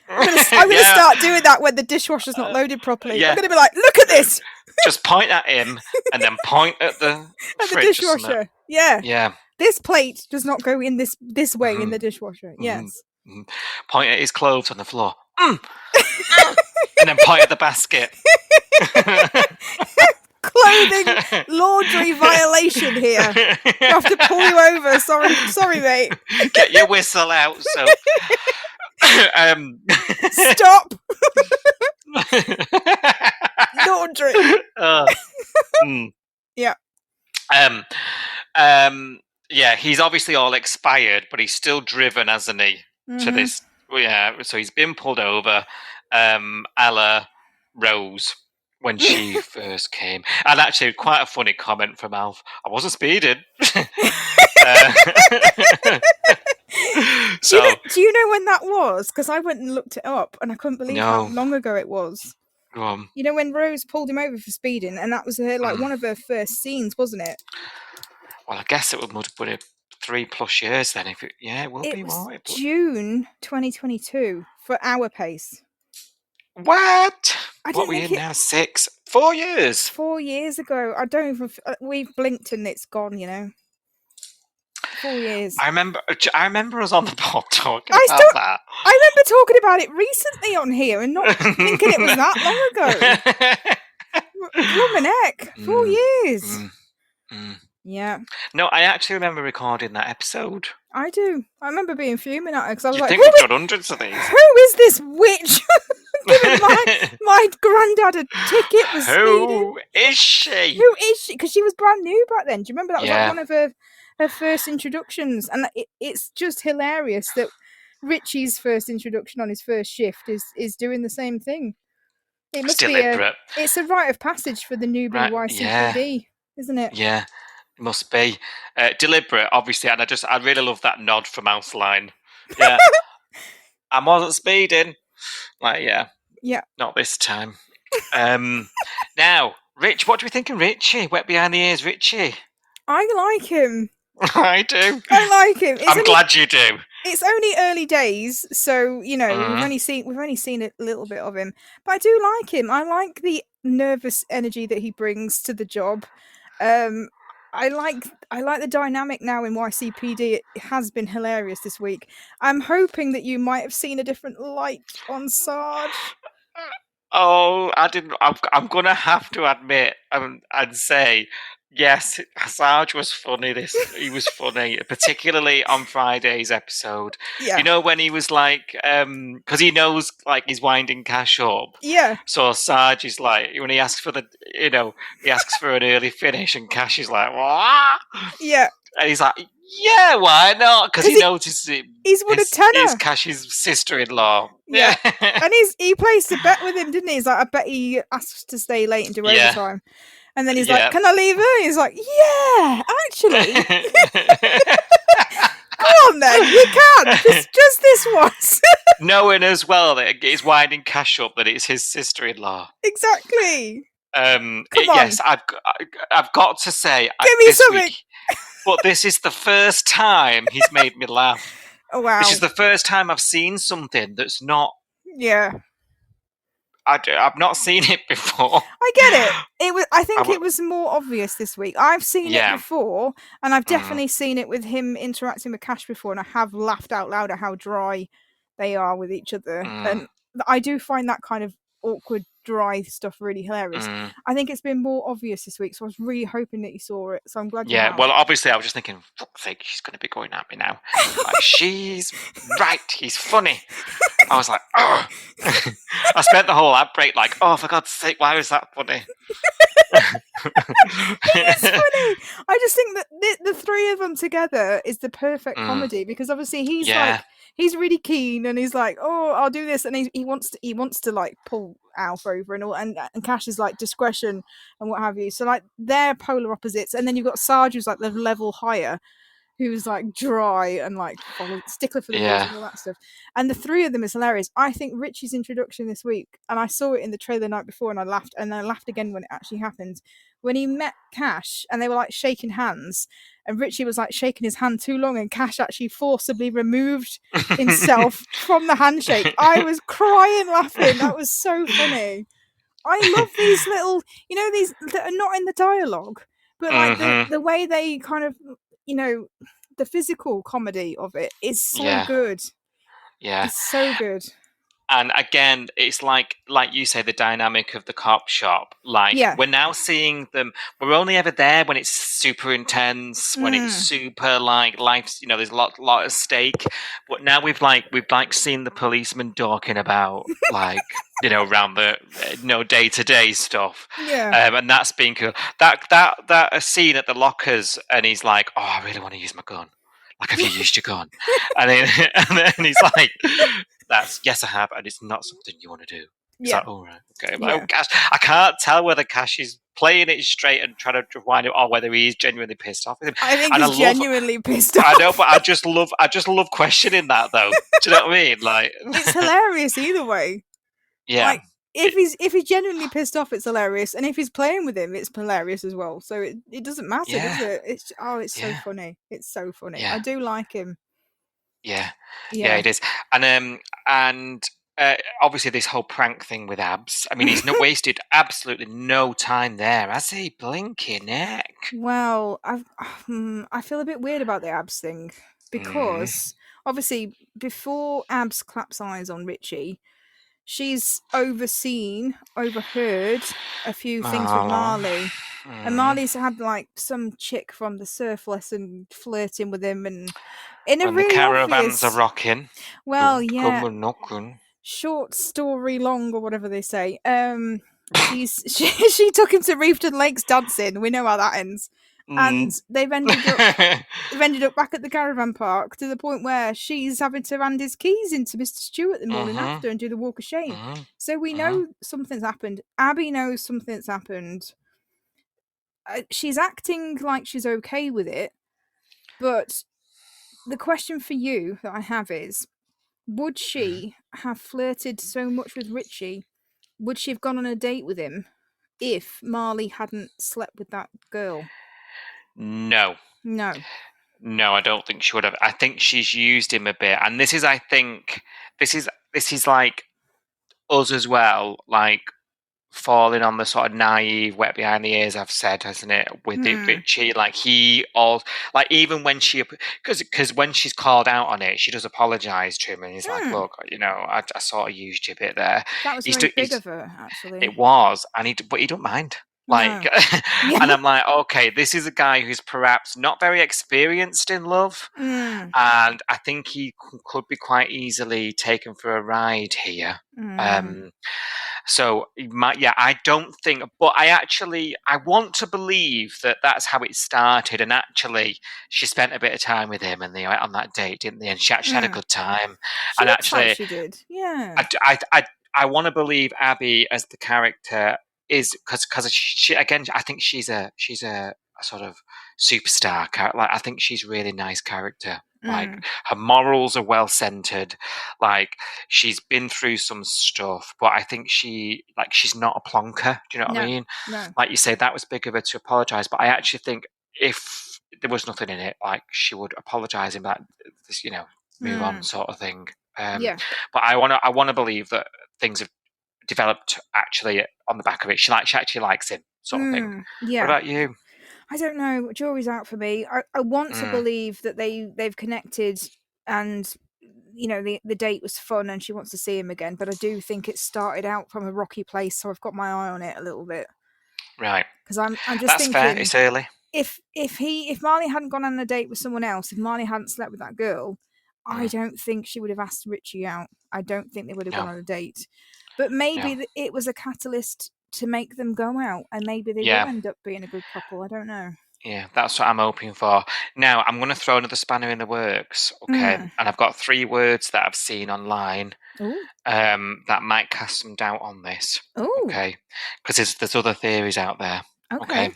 I'm gonna Yeah. start doing that when the dishwasher's not loaded properly. yeah. I'm gonna be like, look at this Just point at him and then point at the at the fridge or something. dishwasher. Yeah, Yeah. this plate does not go in this way in the dishwasher. Yes. Point at his clothes on the floor. And then point at the basket. Clothing laundry violation here. I have to pull you over. Sorry, mate. Get your whistle out. So, Stop laundry. Yeah. Yeah, he's obviously all expired, but he's still driven, hasn't he? To this, yeah. So he's been pulled over. Ella Rose when she first came, and actually, quite a funny comment from Alf. I wasn't speeding. So, do you know when that was? Because I went and looked it up, and I couldn't believe how No. long ago it was. go on. You know when Rose pulled him over for speeding, and that was her one of her first scenes, wasn't it? Well, I guess it would have been 3+ years then. If it will It be. was Won't it? June 2022 for our pace. What? I What didn't we think in it- now? 4 years. 4 years ago. I don't even. We've blinked and it's gone. 4 years. I remember us on the pod talking I about still- that. I remember talking about it recently on here and not thinking it was that long ago. Blimey neck. 4 years. Yeah, No, I actually remember recording that episode. I do. I remember being fuming at her because I was You like, think we've done hundreds of these? who is this witch giving my granddad a ticket for speeding? Who is she? Who is she? Because she was brand new back then. Do you remember that was Yeah. like one of her first introductions? And it's just hilarious that Richie's first introduction on his first shift is doing the same thing. It It's must deliberate. it's a rite of passage for the newbie Right, YCPD, isn't it? Yeah, it must be deliberate, obviously. And I really love that nod from Alf's line. Yeah, I wasn't speeding. Like, yeah, not this time. Now, Rich, what do we think of Richie? Wet behind the ears, Richie. I like him. I do. I like him. I'm glad you do. It's only early days, so we've only seen a little bit of him, but I do like him. I like the nervous energy that he brings to the job. I like the dynamic now in YCPD. It has been hilarious this week. I'm hoping that you might have seen a different light on Sarge. Oh, I didn't. I'm gonna have to admit and say, yes, Sarge was funny. He was funny, particularly on Friday's episode. Yeah, You know when he was like, because he knows like he's winding Cash up. yeah, So Sarge is like, when he asks for he asks for an early finish, and Cash is like, what? yeah. And he's like, yeah, why not? Because he notices He's won a tenner. He's Cash's sister-in-law. Yeah. And he placed a bet with him, didn't he? He's like, I bet he asked to stay late and do Yeah. overtime. And then he's Yeah. like, can I leave her? He's like, yeah, actually. Come on then, you can. Just this once. Knowing as well that it's winding Cash up that it's his sister-in-law. Exactly. Come on. Yes, I've got to say, Give me this something. week, but this is the first time he's made me laugh. Oh, wow. This is the first time I've seen something that's not Yeah. I've not seen it before. I get it. I think w- it was more obvious this week. I've seen it Yeah. before, and I've Mm. definitely seen it with him interacting with Cash before, and I have laughed out loud at how dry they are with each other. Mm. And I do find that kind of awkward, dry stuff really hilarious. Mm. I think it's been more obvious this week, so I was really hoping that you saw it. So I'm glad you Yeah, have. well, obviously, I was just thinking, fuck's sake, she's going to be going at me now. Like, she's right, he's funny. I was like, oh. I spent the whole ad break like, oh, for God's sake, why was that funny? It's funny. I just think that the three of them together is the perfect comedy, because obviously he's like, he's really keen, and he's like, oh, I'll do this, and he wants to like pull Alf over and all, and Cash is like discretion and what have you. So like they're polar opposites, and then you've got Sarge, who's like the level higher, who's like dry and like stickler for the rules and all that stuff. And the three of them is hilarious. I think Richie's introduction this week, and I saw it in the trailer the night before, and I laughed, and I laughed again when it actually happened. When he met Cash and they were like shaking hands, and Richie was like shaking his hand too long, and Cash actually forcibly removed himself from the handshake. I was crying laughing. That was so funny. I love these little, these that are not in the dialogue, but like the way they kind of, the physical comedy of it is so good. Yeah. It's so good. And again, it's like you say, the dynamic of the cop shop. Like, we're now seeing them. We're only ever there when it's super intense, when it's super like life's. There's a lot at stake. But now we've seen the policeman talking about like around the day to day stuff. Yeah. And that's been cool. That scene at the lockers, and he's like, "Oh, I really want to use my gun." Like, have you used your gun? And then he's like, yes, I have, and it's not something you want to do. It's like, all right, okay. Like, oh, gosh, I can't tell whether Cash is playing it straight and trying to wind it, or whether he is genuinely pissed off with him. I think he's genuinely pissed off. I know, but I just love questioning that, though. Do you know what I mean? Like, it's hilarious either way. Yeah. Like, if he's genuinely pissed off, it's hilarious, and if he's playing with him, it's hilarious as well. So it doesn't matter, does it? It's so funny. It's so funny. Yeah. I do like him. Yeah, it is, and obviously this whole prank thing with Abs. I mean, he's not wasted absolutely no time there, has he? Blinking heck. Well, I feel a bit weird about the Abs thing, because obviously before Abs claps eyes on Richie, she's overheard a few things with Marley. And Marley's had like some chick from the surf lesson flirting with him, and in a when really the caravans obvious, are rocking. well, yeah, short story long, or whatever they say. She took him to Reefton Lakes dancing. We know how that ends. And they've ended up back at the caravan park, to the point where she's having to hand his keys into Mr. Stewart the morning after and do the walk of shame. So we know something's happened. Abby knows something's happened. She's acting like she's okay with it, but the question for you that I have is, would she have flirted so much with Richie? Would she have gone on a date with him if Marley hadn't slept with that girl? No, I don't think she would have. I think she's used him a bit, and this is like us as well, like falling on the sort of naive, wet behind the ears, I've said, hasn't it? With it, Richie, like like even when because when she's called out on it, she does apologise to him, and he's like, "Look, I sort of used you a bit there." That was very big of her, actually. It was, but he don't mind. Like, and I'm like, okay, this is a guy who's perhaps not very experienced in love, and I think he could be quite easily taken for a ride here. So, I don't think, but I want to believe that that's how it started, and actually, she spent a bit of time with him, and they went on that date, didn't they? And she actually had a good time. She looks like she did, yeah. I want to believe Abby as the character is because she, again, I think she's a sort of superstar character. Like, I think she's a really nice character. Like, her morals are well centered. Like, she's been through some stuff, but I think she's not a plonker. Do you know what I mean? No. Like you say, that was big of her to apologize, but I actually think if there was nothing in it, like, she would apologize and that, move on, sort of thing. But I want to believe that things developed actually on the back of it. She actually likes him, sort of thing. Yeah. What about you? I don't know. Jury's out for me. I want to believe that they've connected, and the date was fun, and she wants to see him again. But I do think it started out from a rocky place, so I've got my eye on it a little bit. Right. Because I'm just That's thinking, fair. It's early. if Marley hadn't gone on a date with someone else, if Marley hadn't slept with that girl, I don't think she would have asked Richie out. I don't think they would have gone on a date. But maybe it was a catalyst to make them go out, and maybe they will end up being a good couple. I don't know. Yeah, that's what I'm hoping for. Now, I'm going to throw another spanner in the works, okay? And I've got 3 words that I've seen online that might cast some doubt on this, okay? Because there's other theories out there, okay?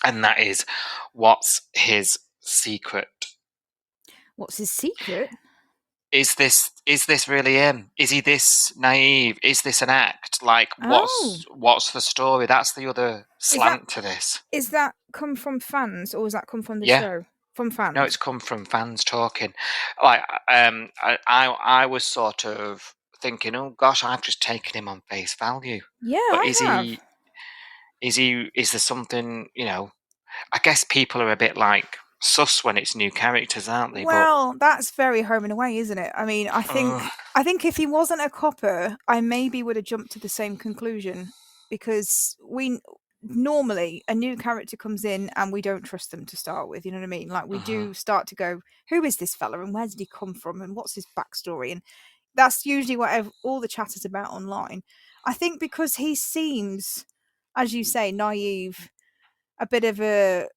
And that is, what's his secret? What's his secret? Is this really him? Is he this naive? Is this an act? Like, what's the story? That's the other slant to this. Is that come from fans, or has that come from the show? From fans? No, it's come from fans talking. Like, I was sort of thinking, oh gosh, I've just taken him on face value. Yeah, but is he? Is there something? I guess people are a bit like sus when it's new characters, aren't they? Well, that's very Home and Away, isn't it? I mean, I think if he wasn't a copper, I maybe would have jumped to the same conclusion, because normally a new character comes in and we don't trust them to start with. You know what I mean? Like, we do start to go, who is this fella, and where did he come from, and what's his backstory? And that's usually what all the chat is about online. I think because he seems, as you say, naive, a bit of a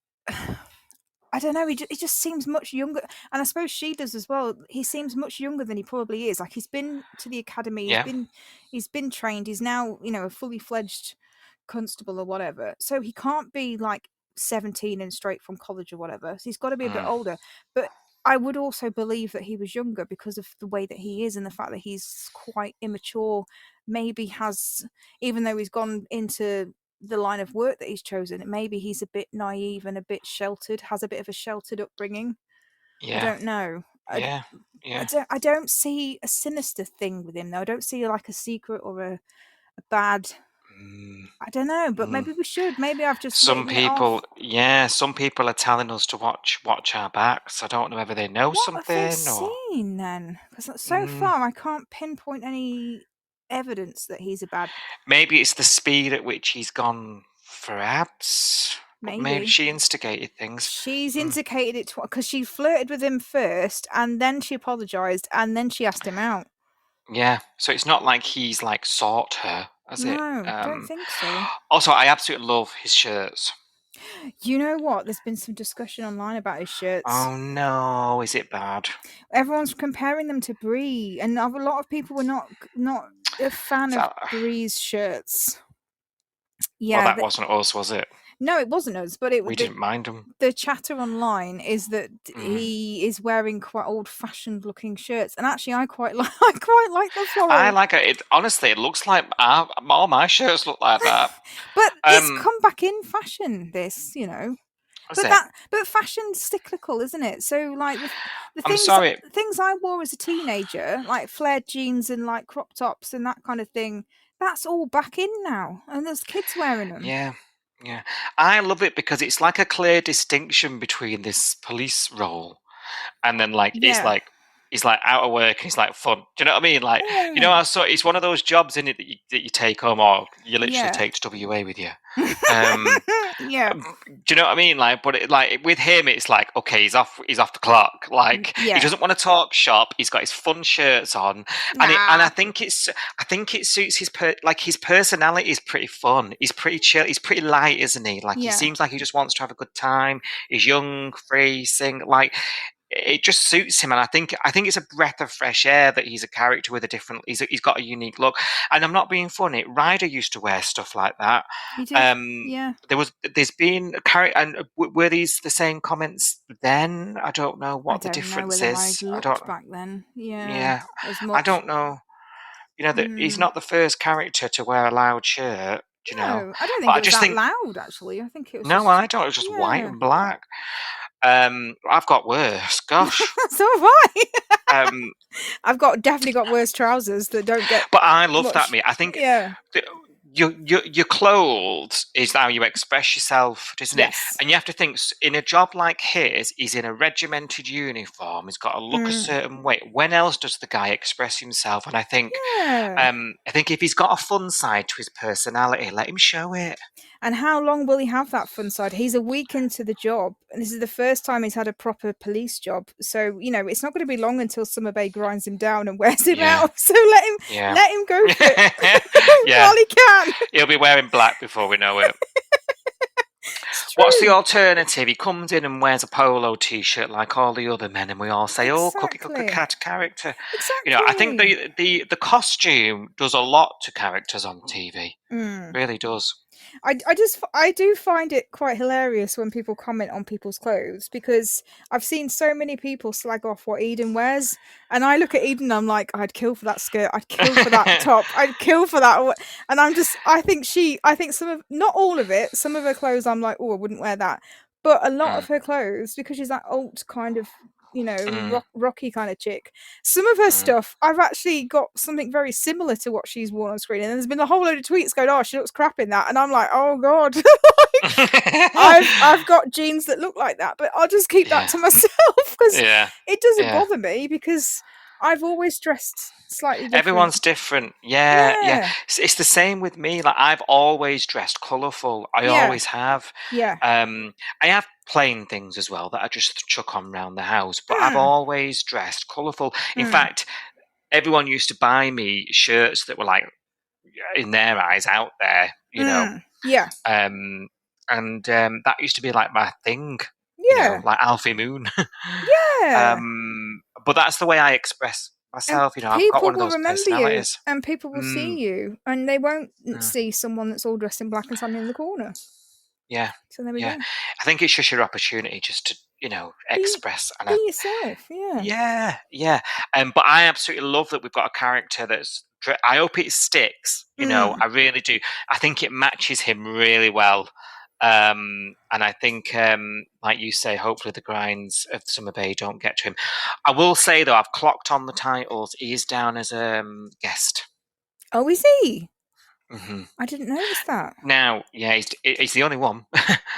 I don't know. He just seems much younger, and I suppose she does as well. He seems much younger than he probably is. Like, he's been to the academy, he's been trained. He's now, a fully fledged constable or whatever. So he can't be like 17 and straight from college or whatever. So he's got to be a bit older. But I would also believe that he was younger because of the way that he is and the fact that he's quite immature. Maybe even though he's gone into the line of work that he's chosen, maybe he's a bit naive and a bit sheltered, has a bit of a sheltered upbringing. I don't know. I don't see a sinister thing with him, though. I don't see like a secret or a bad. I don't know, but maybe we should. Maybe I've just some people are telling us to watch our backs. I don't know whether they know something. What have they seen then? Because so far I can't pinpoint any evidence that he's a bad. Maybe it's the speed at which he's gone for abs. Maybe she instigated things. She's indicated it because she flirted with him first, and then she apologized, and then she asked him out. Yeah, so it's not like he's like sought her, has it? No, I don't think so. Also, I absolutely love his shirts. You know what? There's been some discussion online about his shirts. Oh no, is it bad? Everyone's comparing them to Brie, and a lot of people were not a fan of Brie's shirts. Yeah, well, that wasn't us, was it? No, it wasn't us, but we didn't mind him. The chatter online is that he is wearing quite old-fashioned looking shirts, and actually, I quite like the floral. I like it. Honestly, it looks like all my shirts look like that. But it's come back in fashion. But fashion's cyclical, isn't it? So, like the things I wore as a teenager, like flared jeans and like crop tops and that kind of thing, that's all back in now, and there's kids wearing them. Yeah. Yeah, I love it because it's like a clear distinction between this police role and then he's like out of work and he's like fun. Do you know what I mean? Like, it's one of those jobs in it that you take home, or you literally take to WA with you. Yeah. Do you know what I mean? Like, but with him, it's like, okay, he's off the clock. Like, he doesn't want to talk shop. He's got his fun shirts on, and I think it suits his his personality is pretty fun. He's pretty chill. He's pretty light, isn't he? Like, he seems like he just wants to have a good time. He's young, free, it just suits him, and I think it's a breath of fresh air that he's a character with he's got a unique look. And I'm not being funny. Ryder used to wear stuff like that. He did. There's been a character, and were these the same comments then? I don't know what the difference is. I don't back then. Yeah. I don't know. He's not the first character to wear a loud shirt. Do you know? I don't think it was that loud. Actually, I think it was. No, I don't. It was just white and black. I've got worse. Gosh. So have I. I've definitely got worse trousers that don't get. But I love much. that, mate. I think Yeah. your clothes is how you express yourself, isn't Yes. it? And you have to think, in a job like his, he's in a regimented uniform. He's got to look a certain way. When else does the guy express himself? And I think, Yeah. I think if he's got a fun side to his personality, let him show it. And how long will he have that fun side? He's a week into the job, and this is the first time he's had a proper police job. So, you know, it's not going to be long until Summer Bay grinds him down and wears him Yeah. out. So let him go for it Yeah. while he can. He'll be wearing black before we know it. What's the alternative? He comes in and wears a polo t-shirt like all the other men, and we all say, "Oh, cookie Exactly. cat character." Exactly. You know, I think the costume does a lot to characters on TV. Really does. I do find it quite hilarious when people comment on people's clothes, because I've seen so many people slag off what Eden wears, and I look at Eden and I'm like, I'd kill for that skirt, I'd kill for that top, I'd kill for that, and I think some of, not all of it, some of her clothes I'm like, oh, I wouldn't wear that, but a lot of her clothes, because she's that alt kind of, you know, rocky kind of chick, some of her stuff, I've actually got something very similar to what she's worn on screen, and there's been a whole load of tweets going, oh, she looks crap in that, and I'm like, oh god. I've got jeans that look like that, but I'll just keep that to myself, because it doesn't bother me, because I've always dressed slightly different. Everyone's different. Yeah. It's the same with me. Like, I've always dressed colourful. I always have. Yeah. I have plain things as well that I just chuck on around the house, but I've always dressed colourful. In fact, everyone used to buy me shirts that were like, in their eyes, out there, you know. Yeah. And that used to be like my thing. Yeah. You know, like Alfie Moon. Yeah. But that's the way I express myself. And you know, I've got one of those remember personalities. you, and people will see you, and they won't see someone that's all dressed in black and standing in the corner. Yeah. So there we go. I think it's just your opportunity just to, you know, express. Be yourself. Yeah. Yeah. But I absolutely love that we've got a character that's. I hope it sticks. You know, I really do. I think it matches him really well. And I think, like you say, hopefully the grinds of Summer Bay don't get to him. I will say, though, I've clocked on the titles. He is down as a guest. Oh, is he? Mm-hmm. I didn't notice that. Now, yeah, he's the only one.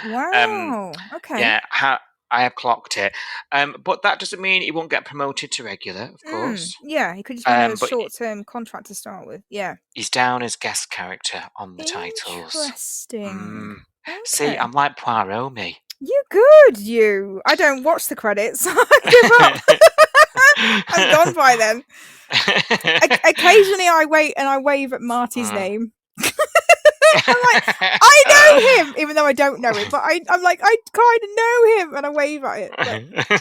Wow. Okay. Yeah, I have clocked it. But that doesn't mean he won't get promoted to regular, of course. Yeah, he could just have a short-term contract to start with. Yeah. He's down as guest character on the titles. Interesting. Okay. See, I'm like Poirot, me. You good, you. I don't watch the credits. I give up. I'm gone by then. Occasionally I wait and I wave at Marty's name. I'm like, I know him, even though I don't know him, but I'm like, I kind of know him, and I wave at it.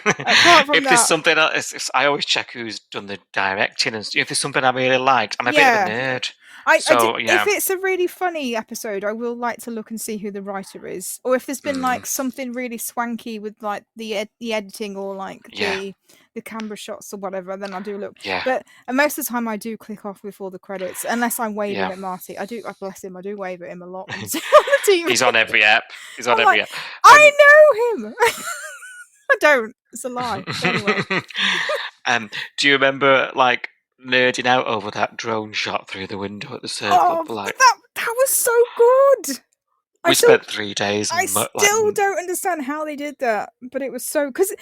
But apart from there's something else, I always check who's done the directing, and if there's something I really liked, I'm a bit of a nerd. If it's a really funny episode, I will like to look and see who the writer is, or if there's been like something really swanky with like the editing or like the camera shots or whatever, then I do look. Yeah. But most of the time I do click off before the credits, unless I'm waving at Marty. I bless him. I do wave at him a lot on the TV. He's on every app. App. I know him. I don't. It's a lie. Anyway. Do you remember like nerding out over that drone shot through the window at the circle? That was so good. We spent 3 days. I still don't understand how they did that, but it was so, because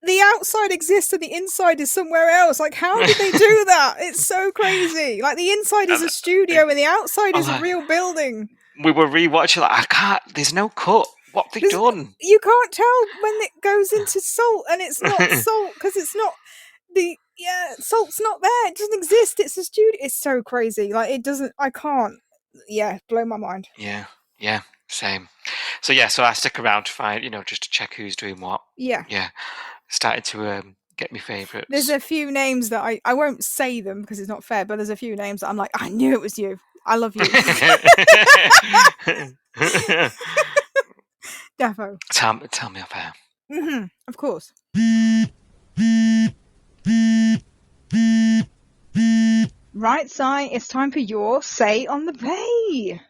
the outside exists and the inside is somewhere else. Like, how did they do that? It's so crazy. Like, the inside is a studio and the outside is a real building. We were rewatching. Like, I can't. There's no cut. What have they done? You can't tell when it goes into salt and it's not salt, because it's not salt's not there. It doesn't exist. It's a studio. It's so crazy. Like, it doesn't. I can't. Yeah, blow my mind. Yeah, same. So I stick around to find, just to check who's doing what. Yeah. Started to get me favourites. There's a few names that I won't say them because it's not fair, but there's a few names that I'm like, I knew it was you. I love you. Defo. Tell me off air. Mm-hmm, of course. Right, Si, it's time for your say on the bay.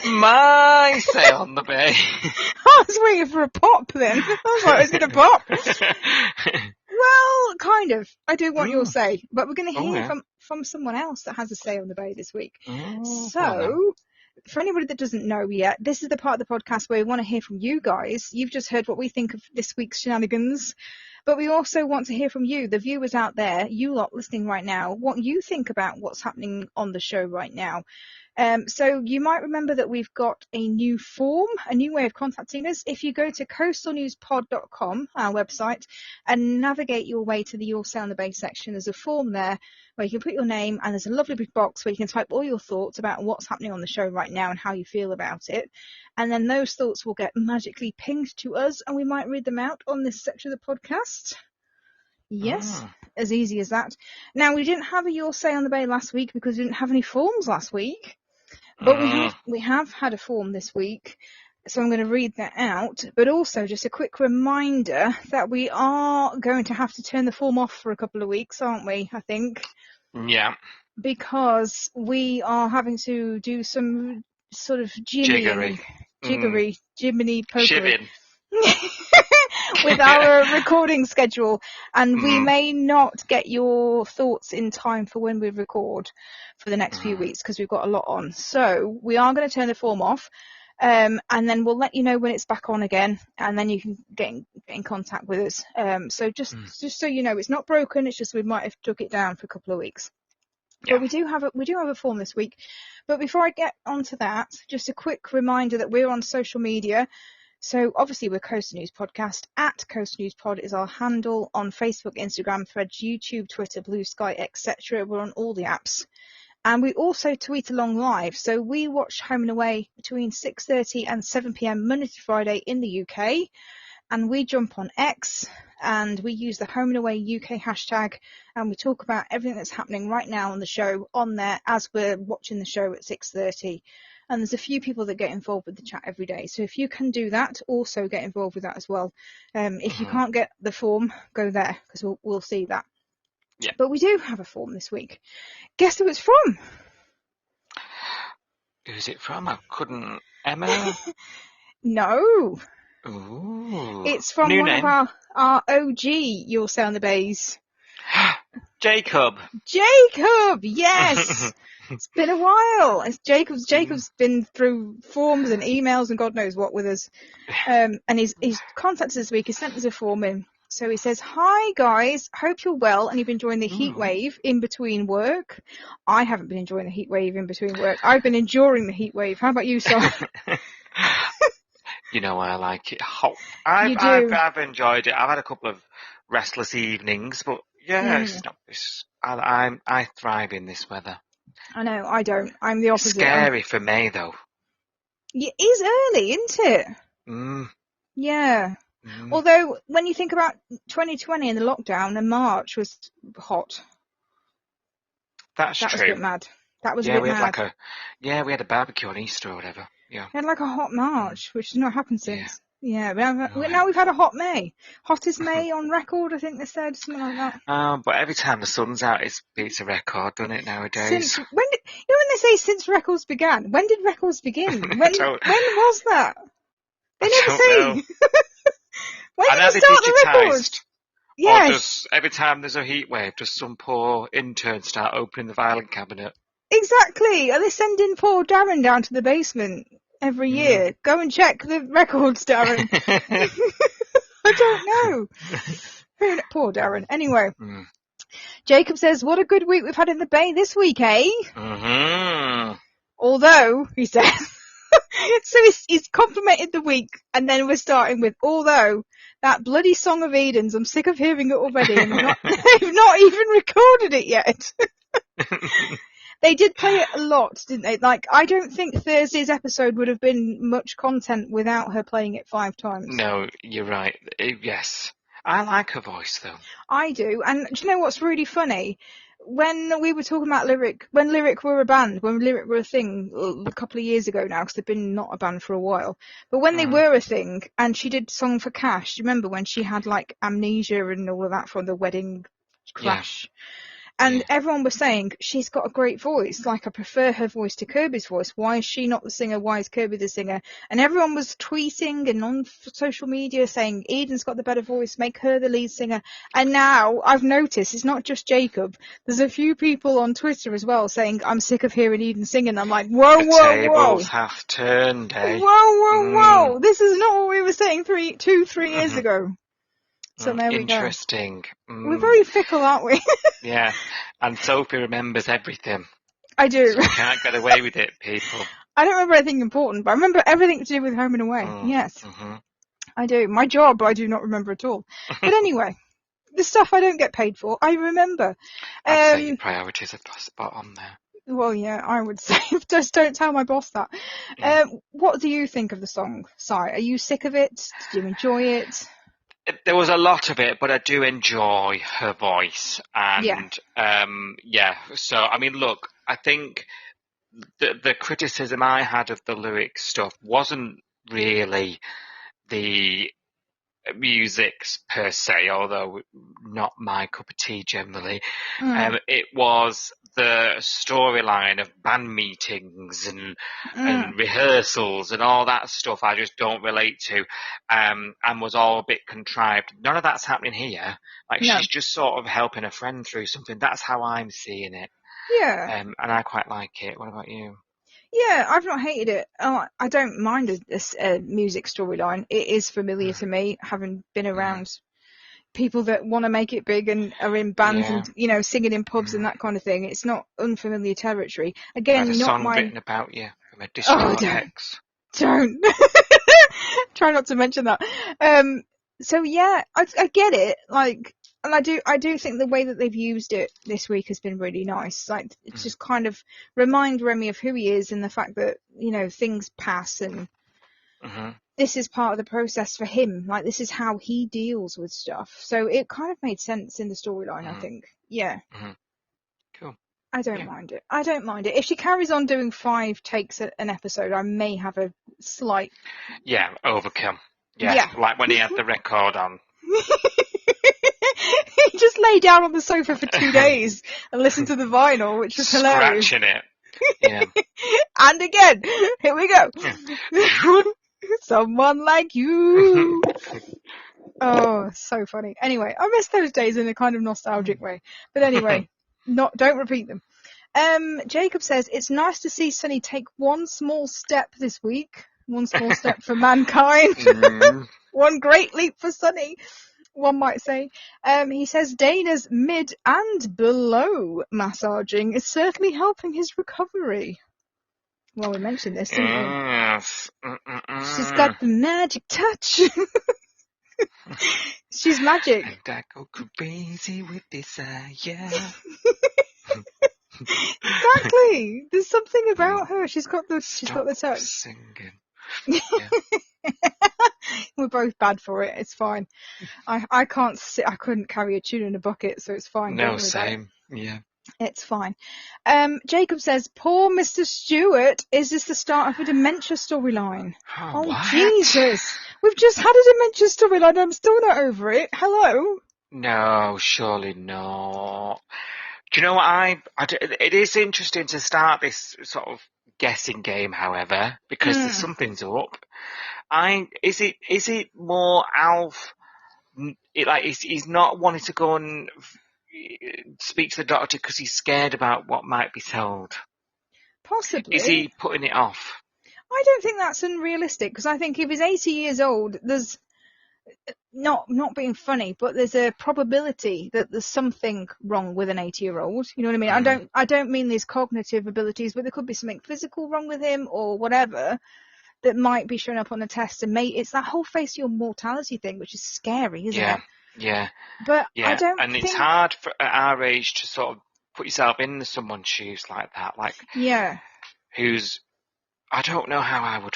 My say on the bay. I was waiting for a pop then. I was like, is it a pop? Well, kind of. I do want your say, but we're going to hear from someone else that has a say on the bay this week. So, for anybody that doesn't know yet, this is the part of the podcast where we want to hear from you guys. You've just heard what we think of this week's shenanigans, but we also want to hear from you, the viewers out there, you lot listening right now, what you think about what's happening on the show right now. So you might remember that we've got a new form, a new way of contacting us. If you go to coastalnewspod.com, our website, and navigate your way to the You'll Say on the Bay section, there's a form there where you can put your name, and there's a lovely big box where you can type all your thoughts about what's happening on the show right now and how you feel about it. And then those thoughts will get magically pinged to us, and we might read them out on this section of the podcast. Yes, as easy as that. Now, we didn't have a You'll Say on the Bay last week because we didn't have any forms last week. But we have had a form this week, so I'm going to read that out. But also, just a quick reminder that we are going to have to turn the form off for a couple of weeks, aren't we, I think? Yeah. Because we are having to do some sort of jiminy pokery Shivin. with our recording schedule, and we may not get your thoughts in time for when we record for the next few weeks because we've got a lot on. So we are going to turn the form off, and then we'll let you know when it's back on again, and then you can get in contact with us. So just so you know, it's not broken, it's just we might have took it down for a couple of weeks. Yeah. But we do have a form this week. But before I get onto that, just a quick reminder that we're on social media. So obviously we're Coastal News Podcast. At Coastal News Pod is our handle on Facebook, Instagram, Threads, YouTube, Twitter, Blue Sky, etc. We're on all the apps. And we also tweet along live. So we watch Home and Away between 6:30 and 7 p.m. Monday to Friday in the UK. And we jump on X and we use the Home and Away UK hashtag, and we talk about everything that's happening right now on the show on there as we're watching the show at 6:30. And there's a few people that get involved with the chat every day. So if you can do that, also get involved with that as well. If you can't get the form, go there because we'll see that. Yeah. But we do have a form this week. Guess who it's from? Who's it from? I couldn't. Emma? No. Ooh. It's from New one name. of our OG You'll Say on the Bays. Jacob. Jacob, yes. It's been a while. Jacob's been through forms and emails and God knows what with us. And he's contacted us this week. He sent us a form in. So he says, "Hi guys, hope you're well and you've been enjoying the heat wave in between work." I haven't been enjoying the heat wave in between work. I've been enduring the heat wave. How about you, Son? You know I like it hot. You do. I've enjoyed it. I've had a couple of restless evenings, but yeah, I thrive in this weather. I know, I don't. I'm the opposite. Scary for May though. It is early, isn't it? Yeah. Although, when you think about 2020 and the lockdown, and March was hot. That was a bit mad. That was a bit mad. We had a barbecue on Easter or whatever. Yeah. We had like a hot March, which has not happened since. Yeah, now we've had a hot May. Hottest May on record, I think they said, something like that. But every time the sun's out, it beats a record, doesn't it, nowadays? When they say since records began, when did records begin? When was that? They never say. When did they start the records? Yes. Or does every time there's a heat wave, does some poor intern start opening the filing cabinet? Exactly. Are they sending poor Darren down to the basement every year? Go and check the records, Darren. I don't know. Poor Darren. Anyway. Jacob says, "What a good week we've had in the Bay this week, eh?" Although, he says, so he's complimented the week, and then we're starting with, although, that bloody Song of Eden's, I'm sick of hearing it already, and they've not even recorded it yet. They did play it a lot, didn't they? Like, I don't think Thursday's episode would have been much content without her playing it 5 times. No, you're right. Yes. I like her voice, though. I do. And do you know what's really funny? When we were talking about Lyric, when Lyric were a band, when Lyric were a thing a couple of years ago now, because they've been not a band for a while, but when they were a thing, and she did Song for Cash, do you remember when she had, like, amnesia and all of that from the wedding crash? Yeah. And everyone was saying, she's got a great voice. Like, I prefer her voice to Kirby's voice. Why is she not the singer? Why is Kirby the singer? And everyone was tweeting and on social media saying, Eden's got the better voice, make her the lead singer. And now I've noticed it's not just Jacob. There's a few people on Twitter as well saying, I'm sick of hearing Eden singing. I'm like, whoa, The whoa, tables whoa. have turned, eh? Whoa, whoa, whoa. This is not what we were saying 3 years ago. So there we go. Interesting. We're very fickle, aren't we? Yeah, and Sophie remembers everything. I do. So we can't get away with it, people. I don't remember anything important, but I remember everything to do with Home and Away. Yes, I do. My job, I do not remember at all. But anyway, the stuff I don't get paid for, I remember. I'd say your priorities are spot on there. Well, yeah, I would say. Just don't tell my boss that. What do you think of the song, Si? Are you sick of it? Did you enjoy it? There was a lot of it, but I do enjoy her voice. And, so, I mean, look, I think the criticism I had of the lyrics stuff wasn't really the musics per se, although not my cup of tea generally. It was the storyline of band meetings and rehearsals and all that stuff I just don't relate to, and was all a bit contrived. None of that's happening here. Like, she's just sort of helping a friend through something. That's how I'm seeing it. Yeah. And I quite like it. What about you? Yeah, I've not hated it. I don't mind a music storyline. It is familiar to me, having been around people that want to make it big and are in bands and, you know, singing in pubs and that kind of thing. It's not unfamiliar territory. Again, I had a not song my... written about you from a disco ex. Don't. Try not to mention that. So yeah, I get it. Like, and I do think the way that they've used it this week has been really nice. Like, it's just kind of remind Remi of who he is and the fact that, you know, things pass and this is part of the process for him. Like, this is how he deals with stuff. So it kind of made sense in the storyline, I think. Yeah. Cool. I don't mind it. I don't mind it. If she carries on doing 5 takes an episode, I may have a slight... Yeah, overkill. Yeah, like when he had the record on. He just lay down on the sofa for 2 days and listened to the vinyl, which was hilarious. Scratching it. Yeah. And again, here we go. Someone like you. Oh, so funny. Anyway, I miss those days in a kind of nostalgic way. But anyway, don't repeat them. Jacob says, it's nice to see Sonny take one small step this week. One small step for mankind. One great leap for Sonny, one might say. He says Dana's mid and below massaging is certainly helping his recovery. Well, we mentioned this, didn't we? Yes. She's got the magic touch. She's magic. And I go crazy with desire. Exactly. There's something about her. She's got the touch. Singing. We're both bad for it. It's fine. I couldn't carry a tune in a bucket, so it's fine. No, same. Yeah. It's fine. Jacob says, poor Mr. Stewart. Is this the start of a dementia storyline? Oh, what? Jesus. We've just had a dementia storyline. I'm still not over it. Hello? No, surely not. Do you know what it is interesting to start this sort of guessing game, however, because there's something's up. Is it more Alf? He's not wanting to go and speak to the doctor because he's scared about what might be told. Possibly. Is he putting it off? I don't think that's unrealistic, because I think if he's 80 years old, there's not being funny, but there's a probability that there's something wrong with an 80-year-old. You know what I mean? I don't mean these cognitive abilities, but there could be something physical wrong with him or whatever that might be showing up on the test. And it's that whole face your mortality thing, which is scary, isn't it? Yeah. But yeah. I don't and think... it's hard at our age to sort of put yourself in someone's shoes like that. Like, who's... I don't know how I would...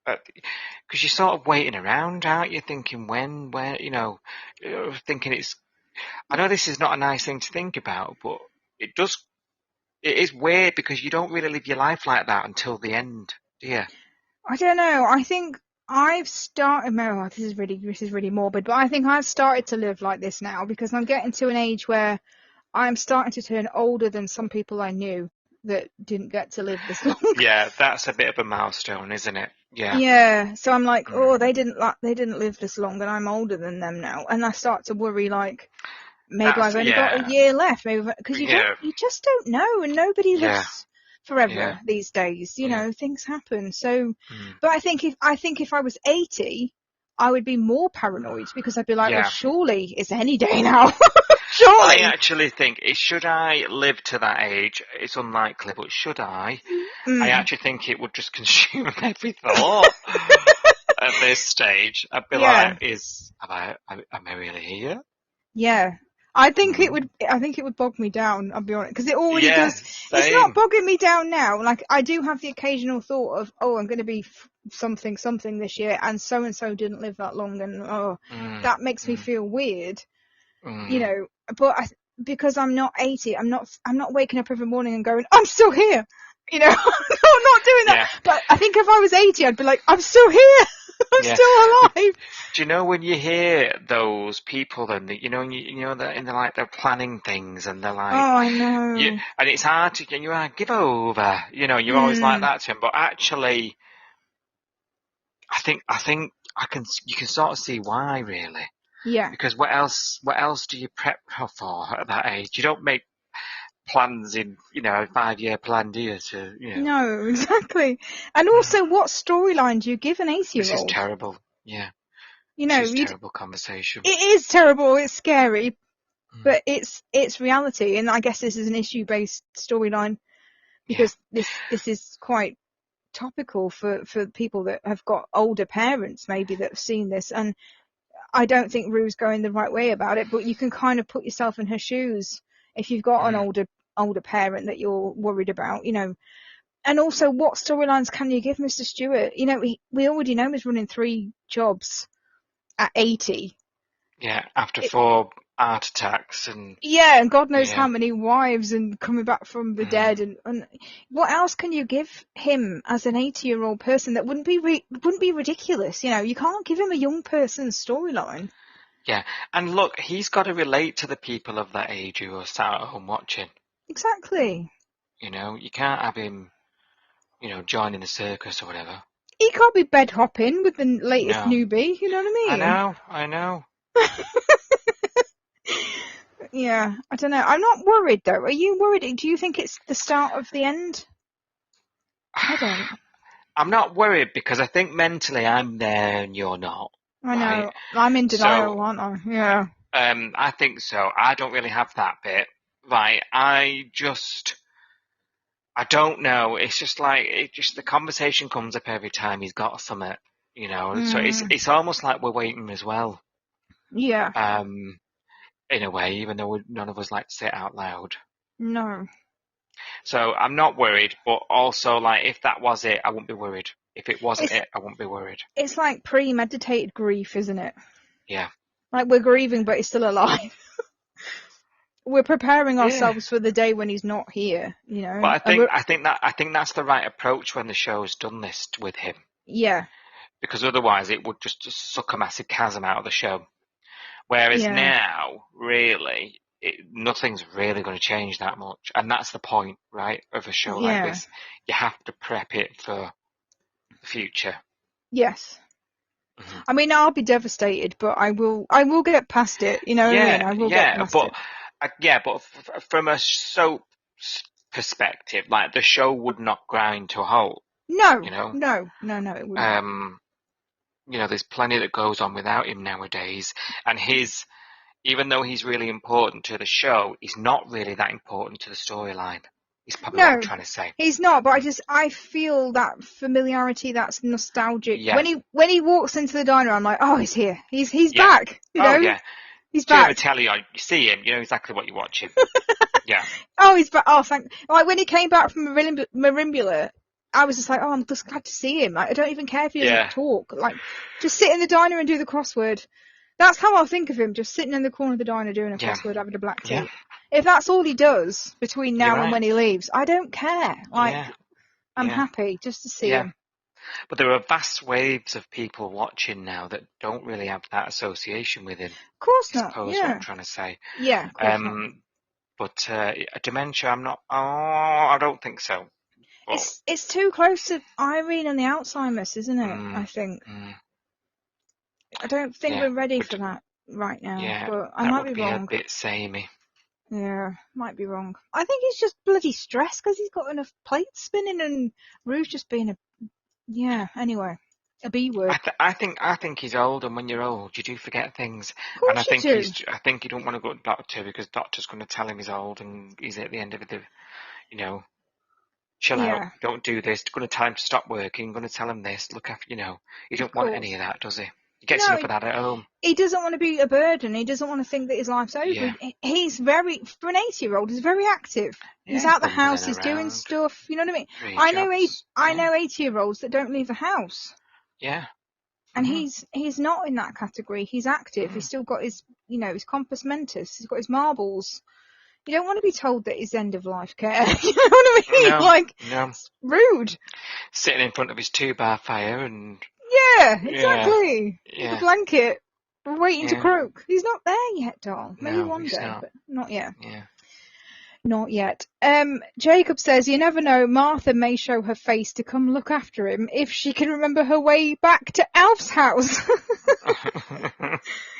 because you're sort of waiting around, aren't you? Thinking where, you know, thinking it's... I know this is not a nice thing to think about, but it is weird because you don't really live your life like that until the end, do you? I don't know. I think I've started... Oh, this is really morbid, but I think I've started to live like this now because I'm getting to an age where I'm starting to turn older than some people I knew that didn't get to live this long. Yeah, that's a bit of a milestone, isn't it? Yeah. Yeah, so I'm like, Mm. oh, they didn't live this long, and I'm older than them now, and I start to worry, like, maybe That's I've only got a year left, maybe because you just don't know, and nobody Yeah. lives forever Yeah. these days. You know, things happen. So, Mm. but I think if I was 80, I would be more paranoid because I'd be like, well, Yeah. surely it's any day now. I Surely. actually think, should I live to that age? It's unlikely, but should I? I actually think it would just consume every thought at this stage. I'd be Yeah. like, am I really here? Yeah. I think it would bog me down, I'll be honest, because it already Yeah, does. It's not same. bogging me down now. Like, I do have the occasional thought of, oh, I'm going to be something this year, and so didn't live that long, and that makes me feel weird, you know. But because I'm not 80, I'm not waking up every morning and going, I'm still here, you know. I'm not doing that. Yeah. But I think if I was 80, I'd be like, I'm still here. I'm still alive. Do you know when you hear those people, then you know that they're planning things and they're like, oh, I know, and it's hard to give over, you're always like that to him, but actually, I think you can sort of see why, really, yeah. because what else do you prep for at that age? You don't make plans in a 5-year plan, do you? No, exactly. And also, what storyline do you give an 80-year-old? This is terrible. Yeah. You know, this is terrible conversation. It is terrible. It's scary, but it's reality. And I guess this is an issue-based storyline because this is quite topical for people that have got older parents, maybe, that have seen this. And I don't think Rue's going the right way about it, but you can kind of put yourself in her shoes if you've got an older parent that you're worried about, And also, what storylines can you give Mr. Stewart? We already know he's running 3 jobs at 80. Yeah, after 4 heart attacks and and God knows how many wives and coming back from the dead, and what else can you give him as an 80-year-old person that wouldn't be ridiculous? You can't give him a young person's storyline. Yeah, and look, he's got to relate to the people of that age who are sat at home watching. Exactly. You can't have him, joining the circus or whatever. He can't be bed hopping with the latest newbie. You know what I mean? I know. Yeah, I don't know. I'm not worried though. Are you worried? Do you think it's the start of the end? I don't. I'm not worried because I think mentally I'm there and you're not. I know. Right? I'm in denial, aren't I? Yeah. I think so. I don't really have that bit. Right. I don't know. It's just like, the conversation comes up every time he's got something, so it's almost like we're waiting as well. Yeah. In a way, even though none of us like to say it out loud. No. So I'm not worried, but also, like, if that was it, I wouldn't be worried. If it wasn't it, I wouldn't be worried. It's like premeditated grief, isn't it? Yeah. Like, we're grieving, but he's still alive. We're preparing ourselves for the day when he's not here, But I think that's the right approach when the show's done this with him. Yeah. Because otherwise, it would just suck a massive chasm out of the show. Whereas now, really, nothing's really going to change that much. And that's the point, right, of a show like this. You have to prep it for the future. Yes. Mm-hmm. I mean, I'll be devastated, but I will get past it, what I mean? I will get past it. But from a soap perspective, like, the show would not grind to a halt. No, no, it wouldn't. There's plenty that goes on without him nowadays, and even though he's really important to the show, he's not really that important to the storyline. Is probably what I'm trying to say. He's not, but I feel that familiarity, that's nostalgic. Yeah. When he walks into the diner, I'm like, oh, he's here. He's back. He's back. You tell you see him, you know exactly what you're watching. Yeah. Oh, he's back. Oh, like when he came back from Marimbula, I was just like, oh, I'm just glad to see him. Like, I don't even care if he doesn't talk. Like, just sit in the diner and do the crossword. That's how I think of him, just sitting in the corner of the diner doing a crossword, having a black tea. Yeah. If that's all he does between now and when he leaves, I don't care. Like, I'm happy just to see him. But there are vast waves of people watching now that don't really have that association with him. Of course not. I suppose what I'm trying to say. Yeah, of course not. But dementia, I'm not. Oh, I don't think so. But, It's too close to Irene and the Alzheimer's, isn't it? I think. I don't think we're ready for that right now. Yeah, but I that might would be be wrong. a bit samey. Yeah, might be wrong. I think he's just bloody stressed because he's got enough plates spinning and Rue's just being a Anyway, a B word. I think he's old, and when you're old, you do forget things. Of course And I think you do. I think he don't want to go to the doctor because the doctor's going to tell him he's old and he's at the end of the, chill out, Yeah, don't do this. Going to tell him to stop working. Going to tell him this. Look after, he don't want any of that, does he? He gets No, enough of that at home. he doesn't want to be a burden. He doesn't want to think that his life's over. Yeah. He's very, for an 80-year-old, he's very active. Yeah, he's out the bumbling house. He's doing around. stuff. You know what I mean? Three I know. jobs. I know 80-year-olds that don't leave the house. Yeah. And he's not in that category. He's active. He's still got his, his compos mentis. He's got his marbles. You don't want to be told that his end of life care. You know what I mean? No. It's rude. Sitting in front of his 2-bar fire and. Yeah, exactly. Yeah. With a blanket, waiting to croak. He's not there yet, doll. Maybe No, one he's day, not. but not yet. Yeah. Not yet. Jacob says, you never know, Martha may show her face to come look after him if she can remember her way back to Alf's house.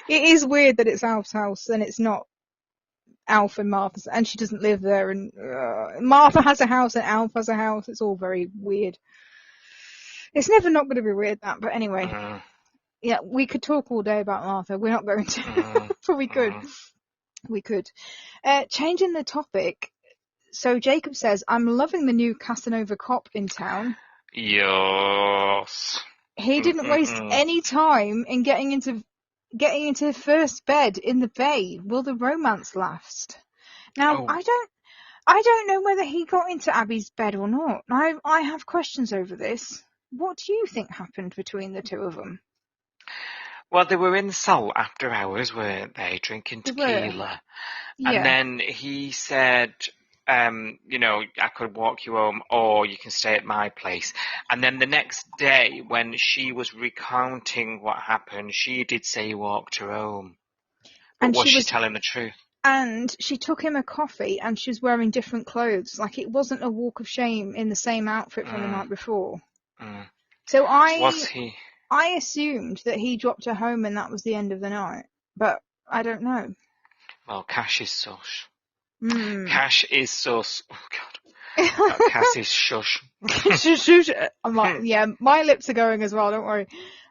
It is weird that it's Alf's house and it's not Alf and Martha's, and she doesn't live there, and Martha has a house and Alf has a house. It's all very weird. It's never not going to be weird, that, but anyway. Yeah, we could talk all day about Martha. We're not going to, but we could. We could. Changing the topic. So Jacob says, I'm loving the new Casanova cop in town. Yes. He didn't waste any time in getting into first bed in the bay. Will the romance last? Now, I don't know whether he got into Abby's bed or not. I have questions over this. What do you think happened between the two of them? Well, they were in Salt after hours, weren't they, drinking tequila? Yeah. And then he said, I could walk you home or you can stay at my place. And then the next day, when she was recounting what happened, she did say he walked her home. But was she telling the truth? And she took him a coffee and she was wearing different clothes. Like, it wasn't a walk of shame in the same outfit from the night before. So I assumed that he dropped her home and that was the end of the night. But I don't know. Well, Cash is sus. Cash is sus. Oh, God. Cash is shush. Shush. I'm like, yeah, my lips are going as well. Don't worry.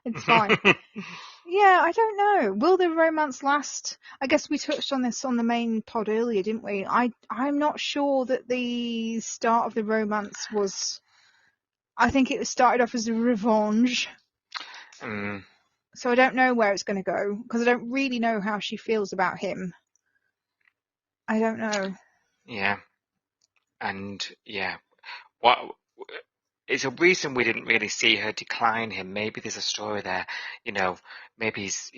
It's fine. Yeah, I don't know. Will the romance last? I guess we touched on this on the main pod earlier, didn't we? I'm not sure that the start of the romance was... I think it started off as a revenge. So I don't know where it's going to go, because I don't really know how she feels about him. I don't know. Yeah. And, yeah. What... It's a reason we didn't really see her decline him. Maybe there's a story there, maybe he's,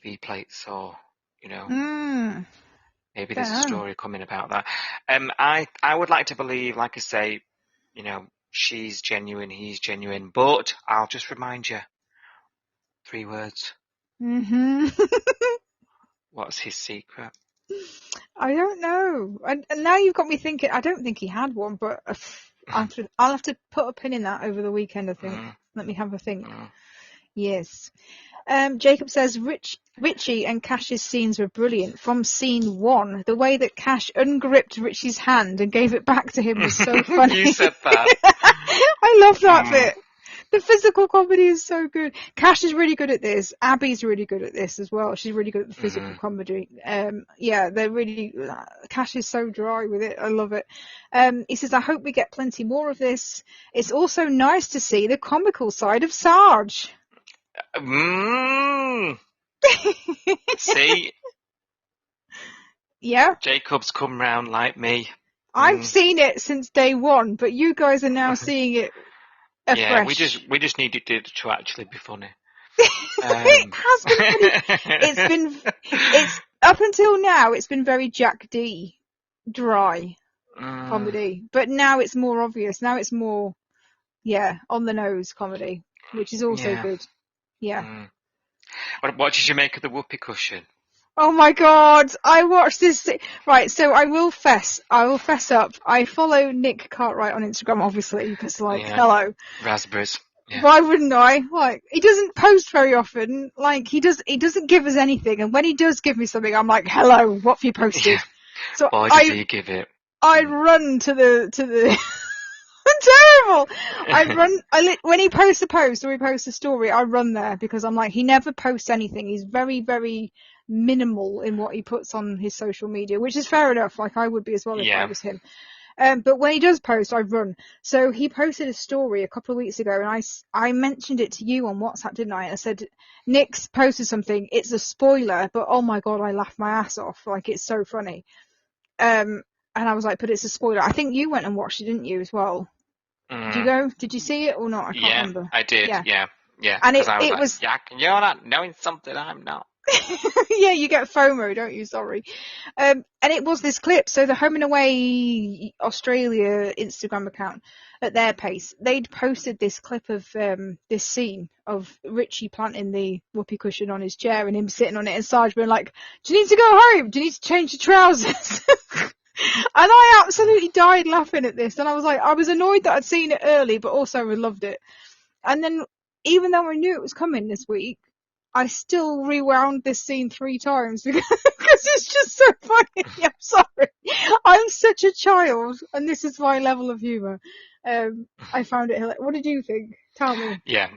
V-plates or, maybe there's a story coming about that. I would like to believe, like I say, she's genuine, he's genuine, but I'll just remind you, 3 words. What's his secret? I don't know. And now you've got me thinking, I don't think he had one, but I'll have to put a pin in that over the weekend, I think. Let me have a think. Yes. Jacob says, Richie and Cash's scenes were brilliant. From scene 1, the way that Cash ungripped Richie's hand and gave it back to him was so funny. You said that. I love that bit. The physical comedy is so good. Cash is really good at this. Abby's really good at this as well. She's really good at the physical comedy. They're really... Cash is so dry with it. I love it. He says, I hope we get plenty more of this. It's also nice to see the comical side of Sarge. See? Yeah? Jacob's come round like me. I've seen it since day 1, but you guys are now seeing it afresh. Yeah, we just needed it to actually be funny. It has been funny. It's up until now, it's been very Jack D dry comedy, but now it's more obvious. Now it's more, on the nose comedy, which is also good. Yeah. What did you make of the whoopee cushion? Oh my god, I watched this. Right, so I will fess up. I follow Nick Cartwright on Instagram, obviously, because, like, Yeah. hello. Raspberries. Yeah. Why wouldn't I? Like, he doesn't post very often. Like, he doesn't give us anything. And when he does give me something, I'm like, hello, what have you posted? Yeah. So Boy, does he give it. I run to the terrible. When he posts a post or he posts a story, I run there because I'm like, he never posts anything. He's very, very minimal in what he puts on his social media, which is fair enough. Like, I would be as well if I was him. But when he does post, I run. So he posted a story a couple of weeks ago, and I mentioned it to you on WhatsApp, didn't I? I said, Nick's posted something. It's a spoiler, but oh my god, I laughed my ass off. Like, it's so funny. And I was like, but it's a spoiler. I think you went and watched it, didn't you, as well? Did you go? Did you see it or not? I can't remember. I did. Yeah. And Because I was it like, was... you're not knowing something I'm not. Yeah, you get FOMO, don't you? Sorry. And it was this clip. So the Home and Away Australia Instagram account, at their pace, they'd posted this clip of this scene of Richie planting the whoopee cushion on his chair and him sitting on it, and Sarge being like, do you need to go home? Do you need to change your trousers? And I absolutely died laughing at this. And I was like, I was annoyed that I'd seen it early, but also I loved it. And then, even though I knew it was coming this week, I still rewound this scene 3 times because it's just so funny. I'm sorry. I'm such a child, and this is my level of humour. I found it hilarious. What did you think? Tell me. Yeah.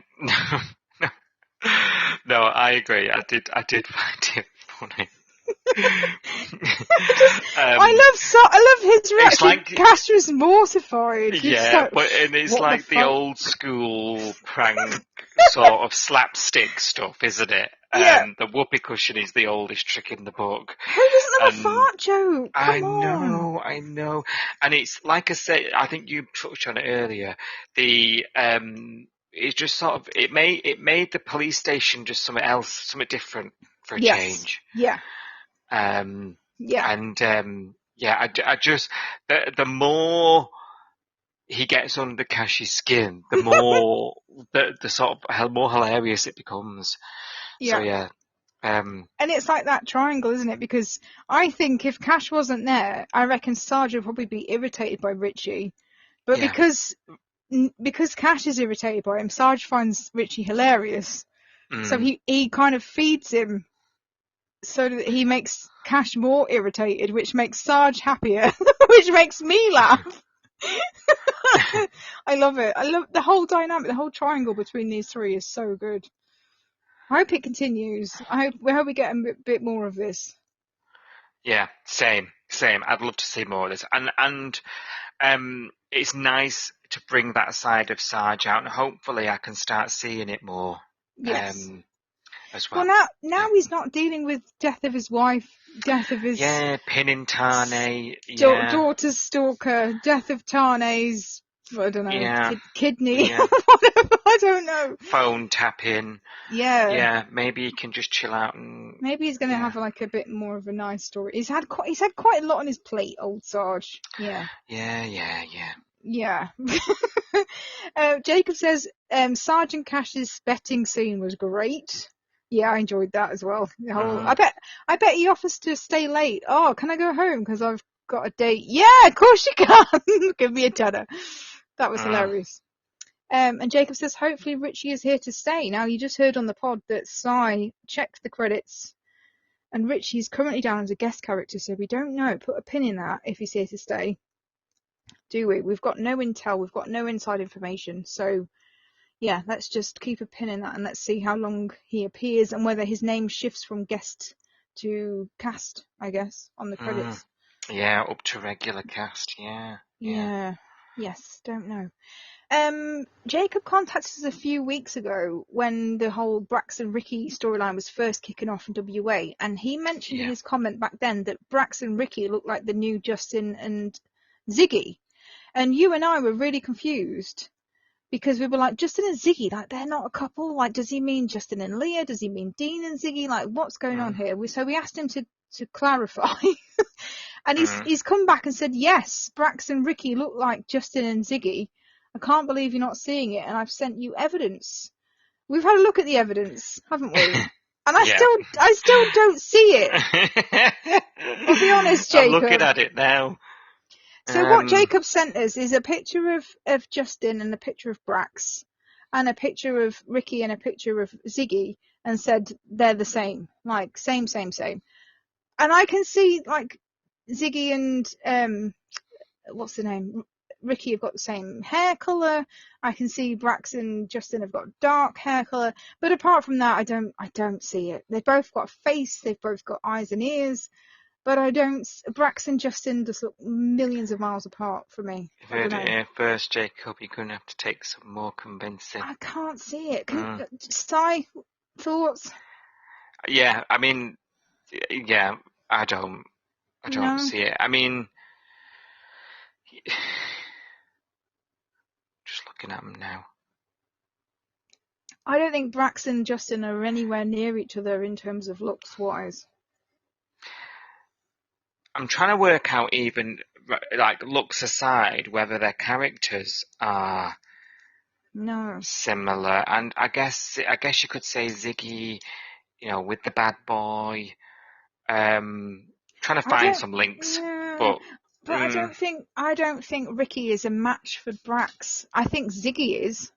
No, I agree. I did find it funny. I love his reaction. like- Castra's mortified. Yeah, and it's what like the the fuck? old school prank sort of slapstick stuff, isn't it? Yeah. The whoopee cushion is the oldest trick in the book. Who doesn't have a And fart joke? I Come on. know. And it's like I said, I think you touched on it earlier. It's just sort of it made the police station just something else, something different for a change. Yeah. Yeah. And I just the more he gets under Cash's skin, the more the sort of more hilarious it becomes. Yeah. So yeah. And it's like that triangle, isn't it? Because I think if Cash wasn't there, I reckon Sarge would probably be irritated by Richie. But Yeah. because Cash is irritated by him, Sarge finds Richie hilarious. So he kind of feeds him so that he makes Cash more irritated, which makes Sarge happier, which makes me laugh. I love it. I love the whole dynamic, the whole triangle between these 3 is so good. I hope it continues. I hope we get a bit more of this. Yeah, same. I'd love to see more of this, and it's nice to bring that side of Sarge out, and hopefully I can start seeing it more. Yes. As well. Well, now he's not dealing with death of his wife, death of his pinning Tane, daughter's stalker, death of Tane's, I don't know, kidney, whatever, I don't know. Phone tapping. Yeah. Maybe he can just chill out and. Maybe he's going to have like a bit more of a nice story. He's had quite a lot on his plate, old Sarge. Yeah. Yeah. Jacob says Sergeant Cash's betting scene was great. Yeah, I enjoyed that as well. I bet he offers to stay late. Oh, can I go home because I've got a date? Yeah, of course you can. Give me a tenner. That was hilarious. And Jacob says hopefully Richie is here to stay. Now you just heard on the pod that Cy checked the credits and Richie's currently down as a guest character, so we don't know. Put a pin in that if he's here to stay. Do we? We've got no intel, we've got no inside information, so yeah, let's just keep a pin in that and let's see how long he appears and whether his name shifts from guest to cast, I guess, on the credits. Yeah, up to regular cast, yeah. Yes, don't know. Jacob contacted us a few weeks ago when the whole Braxton Ricky storyline was first kicking off in WA, and he mentioned in his comment back then that Braxton Ricky looked like the new Justin and Ziggy. And you and I were really confused because we were like, Justin and Ziggy, like they're not a couple. Like, does he mean Justin and Leah? Does he mean Dean and Ziggy? Like, what's going on here? So we asked him to clarify. And he's come back and said, yes, Brax and Ricky look like Justin and Ziggy. I can't believe you're not seeing it, and I've sent you evidence. We've had a look at the evidence, haven't we? And I still don't see it. I'll be honest, Jacob. I'm looking at it now. So what Jacob sent us is a picture of Justin and a picture of Brax and a picture of Ricky and a picture of Ziggy and said they're the same, like same. And I can see like Ziggy and what's the name? Ricky have got the same hair colour. I can see Brax and Justin have got dark hair colour. But apart from that, I don't see it. They've both got a face, they've both got eyes and ears. But I don't. Brax and Justin just look millions of miles apart from me. You've heard it here first, Jacob. You're going to have to take some more convincing. I can't see it. Sai, thoughts? Yeah, I mean, yeah, I don't see it. I mean, just looking at them now. I don't think Brax and Justin are anywhere near each other in terms of looks-wise. I'm trying to work out even, like, looks aside, whether their characters are similar. And I guess you could say Ziggy, you know, with the bad boy, trying to find some links. But I don't think Ricky is a match for Brax. I think Ziggy is.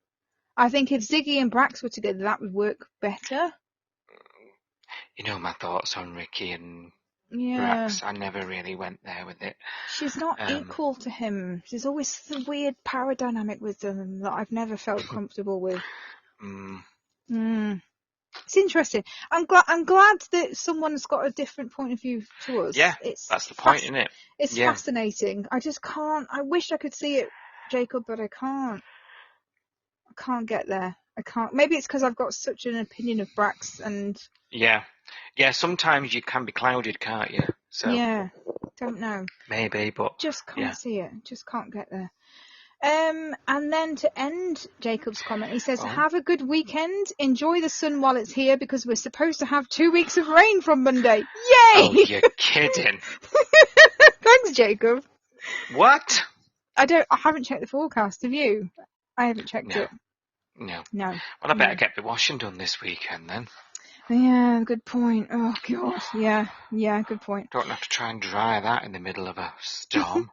I think if Ziggy and Brax were together, that would work better. You know my thoughts on Ricky and Brax. I never really went there with it. She's not equal to him. There's always the weird power dynamic with them that I've never felt comfortable with. It's interesting. I'm glad that someone's got a different point of view to us. Yeah, that's the point, isn't it? It's fascinating. I just can't. I wish I could see it, Jacob, but I can't. I can't get there. I can't. Maybe it's because I've got such an opinion of Brax and. Yeah. Sometimes you can be clouded, can't you? So. Yeah. Don't know. Maybe, but. Just can't see it. Just can't get there. And then to end Jacob's comment, he says, have a good weekend. Enjoy the sun while it's here because we're supposed to have 2 weeks of rain from Monday. Yay! Oh, you're kidding. Thanks, Jacob. What? I haven't checked the forecast. Have you? I haven't checked it. No. No. Well, I better get the washing done this weekend then. Yeah, good point. Oh, God. Yeah, good point. Don't have to try and dry that in the middle of a storm.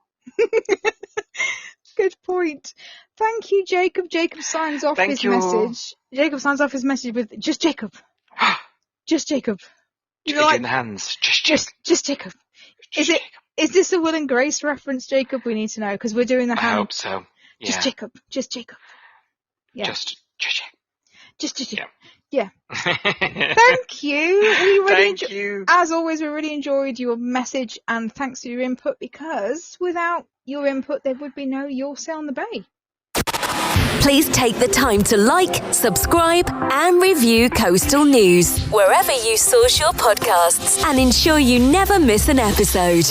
Good point. Thank you, Jacob. Jacob signs off message. Jacob signs off his message with just Jacob. Just Jacob. You know, like, in the hands. Just Jacob. Is this a Will and Grace reference, Jacob? We need to know because we're doing the hand. I hope so. Yeah. Just Jacob. Yeah. Just Jacob. Yeah. Thank you. Thank you. As always, we really enjoyed your message and thanks for your input because without your input, there would be no Your Say on the Bay. Please take the time to like, subscribe and review Coastal News wherever you source your podcasts and ensure you never miss an episode.